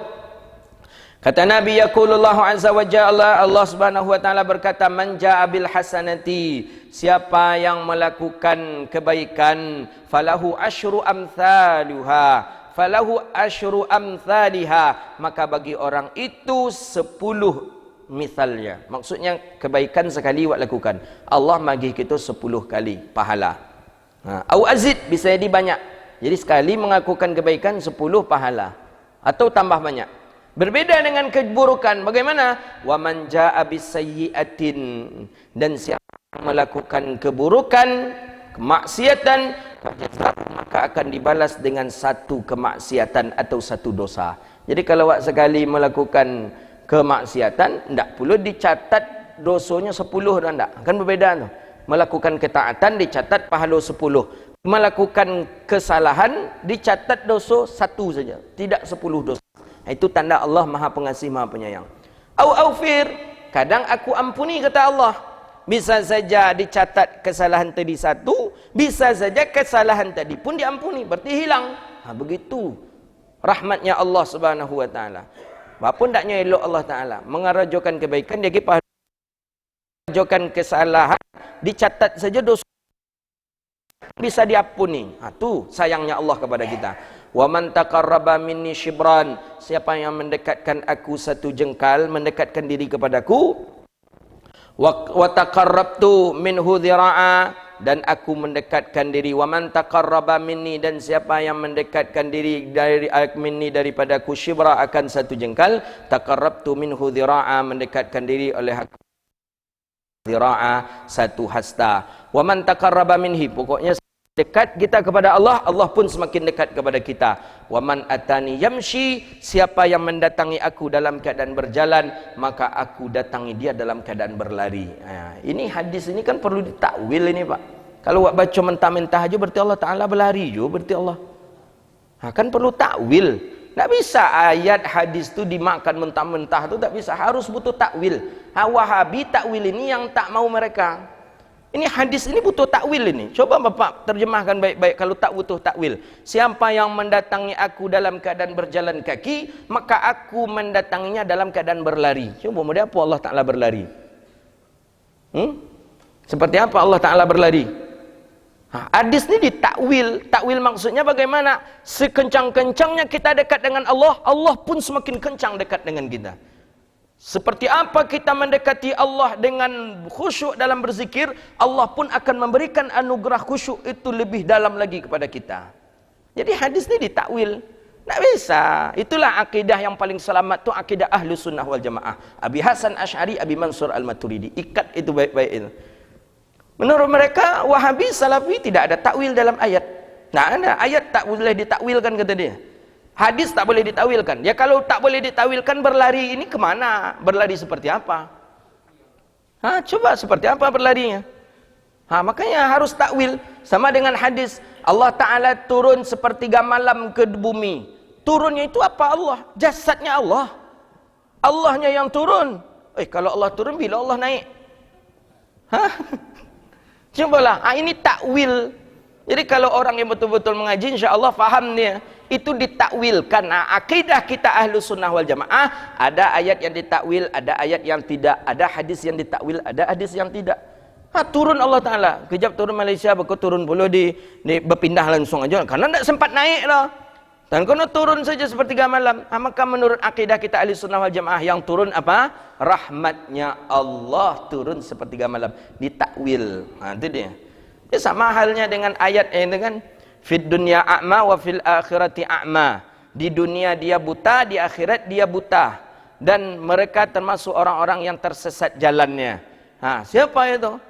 kata Nabi, yaqulullahu azza wa jalla, Allah Subhanahu wa taala berkata, man jaa bil hasanati, siapa yang melakukan kebaikan, falahu asyru amsaluha, falahu asyru amsalha, maka bagi orang itu 10 misalnya. Maksudnya kebaikan sekali buat lakukan, Allah bagi kita 10 kali pahala. Au azid, bisa jadi banyak. Jadi sekali mengakukan kebaikan 10 pahala atau tambah banyak. Berbeda dengan keburukan. Bagaimana? Wa man jaa bisayyi'atin, dan siapa yang melakukan keburukan, kemaksiatan, maka akan dibalas dengan 1 kemaksiatan atau 1 dosa. Jadi kalau awak sekali melakukan kemaksiatan, tidak perlu dicatat dosanya 10 dan tak. Kan berbeda tu. Melakukan ketaatan dicatat pahala 10. Melakukan kesalahan dicatat dosa 1 saja, tidak 10 dosa. Itu tanda Allah Maha Pengasih, Maha Penyayang. Au aufir, kadang aku ampuni, kata Allah. Bisa saja dicatat kesalahan tadi 1, bisa saja kesalahan tadi pun diampuni, berarti hilang. Begitu rahmatnya Allah Subhanahu wa taala. Walaupun taknya elok Allah taala mengarajokan kebaikan, dia pahala. Mengarajokan kesalahan dicatat saja dosa bisa diampuni. Tu sayangnya Allah kepada kita. Wa man taqarraba minni shibran, siapa yang mendekatkan aku 1 jengkal, mendekatkan diri kepadaku, wa taqarrabtu minhu dhira'a, dan aku mendekatkan diri, wa man taqarraba minni, dan siapa yang mendekatkan diri dari minni daripadaku, shibra, akan 1 jengkal, taqarrabtu minhu dhira'a, mendekatkan diri oleh aku dhira'a, 1 hasta. Wa man taqarraba minhi, pokoknya dekat kita kepada Allah, Allah pun semakin dekat kepada kita. Wa man atani yamshi, siapa yang mendatangi aku dalam keadaan berjalan, maka aku datangi dia dalam keadaan berlari. Ini hadis ini kan perlu ditakwil ini, Pak. Kalau awak baca mentah-mentah aja berarti Allah Taala berlari juga berarti Allah. Kan perlu takwil. Tak bisa ayat hadis tu dimakan mentah-mentah tu, tak bisa, harus butuh takwil. Wahabi takwil ini yang tak mau mereka. Ini hadis ini butuh takwil ini. Coba Bapak terjemahkan baik-baik kalau tak butuh takwil. Siapa yang mendatangi aku dalam keadaan berjalan kaki, maka aku mendatanginya dalam keadaan berlari. Coba model apa Allah Ta'ala berlari? Seperti apa Allah Ta'ala berlari? Hadis ini ditakwil. Takwil maksudnya bagaimana? Sekencang-kencangnya kita dekat dengan Allah, Allah pun semakin kencang dekat dengan kita. Seperti apa kita mendekati Allah dengan khusyuk dalam berzikir, Allah pun akan memberikan anugerah khusyuk itu lebih dalam lagi kepada kita. Jadi hadis ini ditakwil. Tak bisa. Itulah akidah yang paling selamat tu akidah Ahlus Sunnah wal Jamaah. Abi Hasan Asy'ari, Abi Mansur Al-Maturidi. Ikat itu baik-baik itu. Menurut mereka Wahabi Salafi tidak ada takwil dalam ayat. Nah, ada ayat tak boleh ditakwilkan kata dia. Hadis tak boleh ditakwilkan. Ya kalau tak boleh ditakwilkan berlari ini kemana? Berlari seperti apa? Coba seperti apa berlarinya? Makanya harus takwil. Sama dengan hadis Allah Ta'ala turun sepertiga malam ke bumi. Turunnya itu apa Allah? Jasadnya Allah. Allahnya yang turun. Kalau Allah turun, bila Allah naik? Cobalah. Ini takwil. Jadi kalau orang yang betul-betul mengaji, insya Allah faham dia. Itu ditakwilkan. Akidah kita Ahlus Sunnah wal Jamaah, ada ayat yang ditakwil, ada ayat yang tidak, ada hadis yang ditakwil, ada hadis yang tidak. Turun Allah Ta'ala. Kejap turun Malaysia, berikut turun pula berpindah langsung aja. Karena tidak sempat naik lah. Dan kalau turun saja sepertiga malam. Maka menurut akidah kita Ahlus Sunnah wal Jamaah, yang turun apa? Rahmatnya Allah turun sepertiga malam. Ditakwil. Itu dia. Ya, sama halnya dengan ayat ini kan. Fid dunya a'ma wa fil akhirati a'ma. Di dunia dia buta, di akhirat dia buta. Dan mereka termasuk orang-orang yang tersesat jalannya. Siapa itu?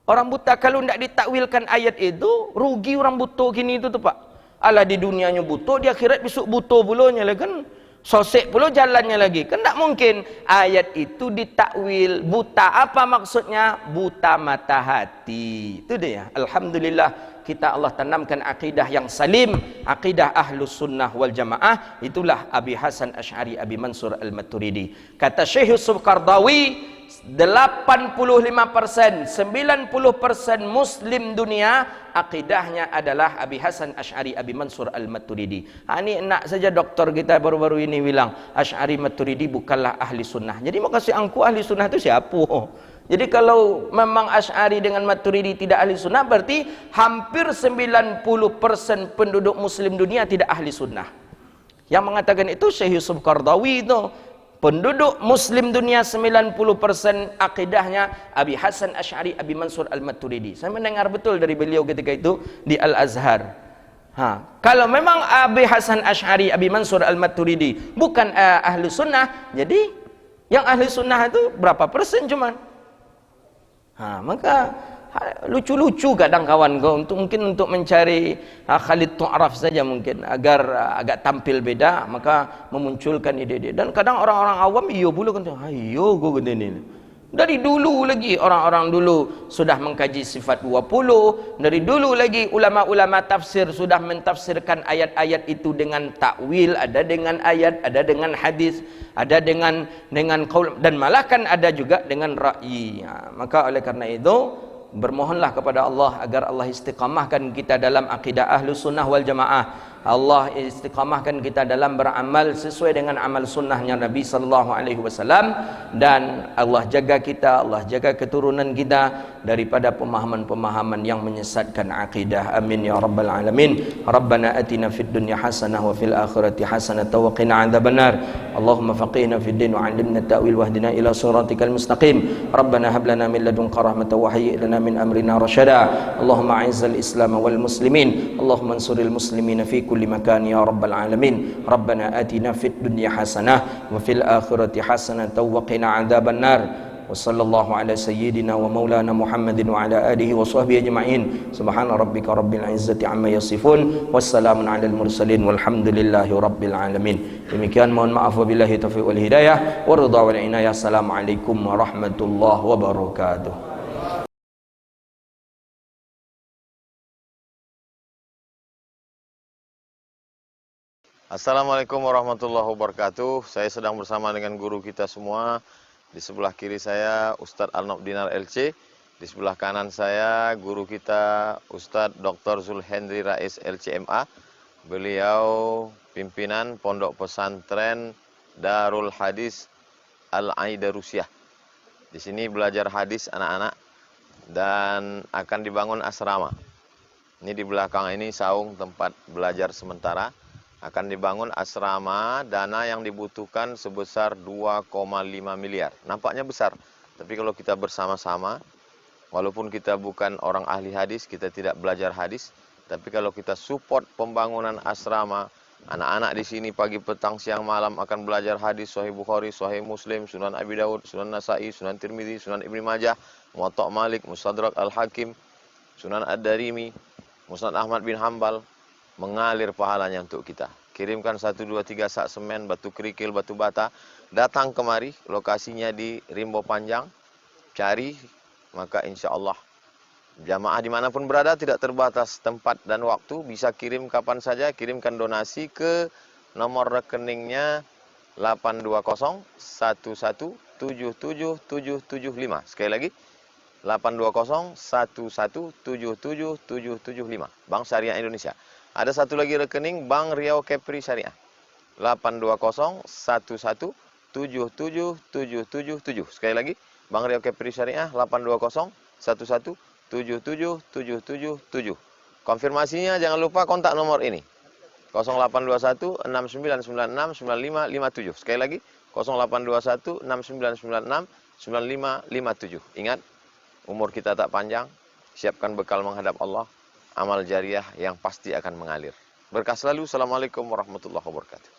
Orang buta. Kalau tidak ditakwilkan ayat itu, rugi orang buta gini itu tuh Pak. Alah, di dunianya buta, di akhirat besok buta pulanya lah kan. Sosek pula jalannya lagi. Kan tak mungkin ayat itu ditakwil. Buta apa maksudnya? Buta mata hati. Itu dia. Alhamdulillah kita Allah tanamkan akidah yang salim, akidah Ahlus Sunnah wal Jamaah. Itulah Abi Hasan Asy'ari, Abi Mansur Al-Maturidi. Kata Syekh Yusuf Qardawi, 85%, 90% Muslim dunia akidahnya adalah Abi Hasan Asy'ari, Abi Mansur Al-Maturidi. Ini enak saja doktor kita baru-baru ini bilang Asy'ari Maturidi bukanlah ahli sunnah. Jadi mau kasih angku ahli sunnah itu siapa? Jadi kalau memang Asy'ari dengan Maturidi tidak ahli sunnah, berarti hampir 90% penduduk Muslim dunia tidak ahli sunnah. Yang mengatakan itu Syekh Yusuf Qardawi itu. Penduduk Muslim dunia 90% akidahnya Abi Hasan Asy'ari, Abi Mansur Al-Maturidi. Saya mendengar betul dari beliau ketika itu di Al-Azhar. Kalau memang Abi Hasan Asy'ari, Abi Mansur Al-Maturidi bukan ahli sunnah, jadi yang ahli sunnah itu berapa persen cuman? Maka lucu-lucu kadang kawan kau mungkin untuk mencari Khalid Tu'raf saja mungkin agar agak tampil beda, maka memunculkan ide-ide. Dan kadang orang-orang awam pula kan, ayo go gini. Dari dulu lagi orang-orang dulu sudah mengkaji sifat 20, dari dulu lagi ulama-ulama tafsir sudah mentafsirkan ayat-ayat itu dengan takwil, ada dengan ayat, ada dengan hadis, ada dengan qaul, dan malah kan ada juga dengan ra'yi. Maka oleh karena itu bermohonlah kepada Allah agar Allah istiqamahkan kita dalam akidah Ahlus Sunnah wal Jamaah. Allah istiqamahkan kita dalam beramal sesuai dengan amal sunnahnya Nabi sallallahu alaihi wasallam, dan Allah jaga kita, Allah jaga keturunan kita daripada pemahaman-pemahaman yang menyesatkan akidah. Amin ya rabbal alamin. Rabbana atina fid dunya hasanah wa fil akhirati hasanah wa qina adzabannar. Allahumma faqihna fid din wa 'allimna ta'wil wahdina ila siratikal mustaqim. Rabbana hab lana min ladunka rahmatan wa hayyi' lana min amrina rasyada. Allahumma 'izzal islam wal muslimin. Allahumma ansuril muslimina fi kulli makan ya rabbal alamin. Rabbana atina fid dunya hasanah wa fil akhirati hasanah wa qina adzabannar. Wa sallallahu ala sayyidina wa maulana Muhammadin wa ala alihi wa sahbihi ajma'in. Subhana rabbika rabbil izzati amma yasifun. Wassalamun alal mursalin walhamdulillahi rabbil alamin. Demikian, mohon maaf wabillahi taufiq wal hidayah wa ridha wal inayah. Assalamualaikum warahmatullahi wabarakatuh. Assalamualaikum warahmatullahi wabarakatuh. Saya sedang bersama dengan guru kita semua. Di sebelah kiri saya Ustadz Arnob Dinar LC. Di sebelah kanan saya guru kita Ustadz Dr. Zulhendri Rais LCMA. Beliau pimpinan Pondok Pesantren Darul Hadis Al-Aidarusyah. Di sini belajar hadis anak-anak dan akan dibangun asrama. Ini di belakang ini saung tempat belajar sementara. Akan dibangun asrama, dana yang dibutuhkan sebesar 2,5 miliar. Nampaknya besar, tapi kalau kita bersama-sama, walaupun kita bukan orang ahli hadis, kita tidak belajar hadis, tapi kalau kita support pembangunan asrama Anak-anak di sini pagi, petang, siang, malam akan belajar hadis Sahih Bukhari, Sahih Muslim, Sunan Abi Daud, Sunan Nasai, Sunan Tirmidzi, Sunan Ibnu Majah, Muwatta Malik, Mustadrak Al-Hakim, Sunan Ad-Darimi, Musnad Ahmad bin Hambal, mengalir pahalanya untuk kita. Kirimkan 1, 2, 3 sak semen, batu kerikil, batu bata, datang kemari, lokasinya di Rimbo Panjang, cari, maka insya Allah jamaah dimanapun berada tidak terbatas tempat dan waktu, bisa kirim kapan saja, kirimkan donasi ke nomor rekeningnya 82011777775. Sekali lagi 82011777775, Bank Syariah Indonesia. Ada satu lagi rekening Bank Riau Kepri Syariah, 82011777777. Sekali lagi Bank Riau Kepri Syariah 82011777777. Konfirmasinya jangan lupa kontak nomor ini 082169969557. Sekali lagi 082169969557. Ingat, umur kita tak panjang, siapkan bekal menghadap Allah, amal jariah yang pasti akan mengalir. Berkah selalu. Assalamualaikum warahmatullahi wabarakatuh.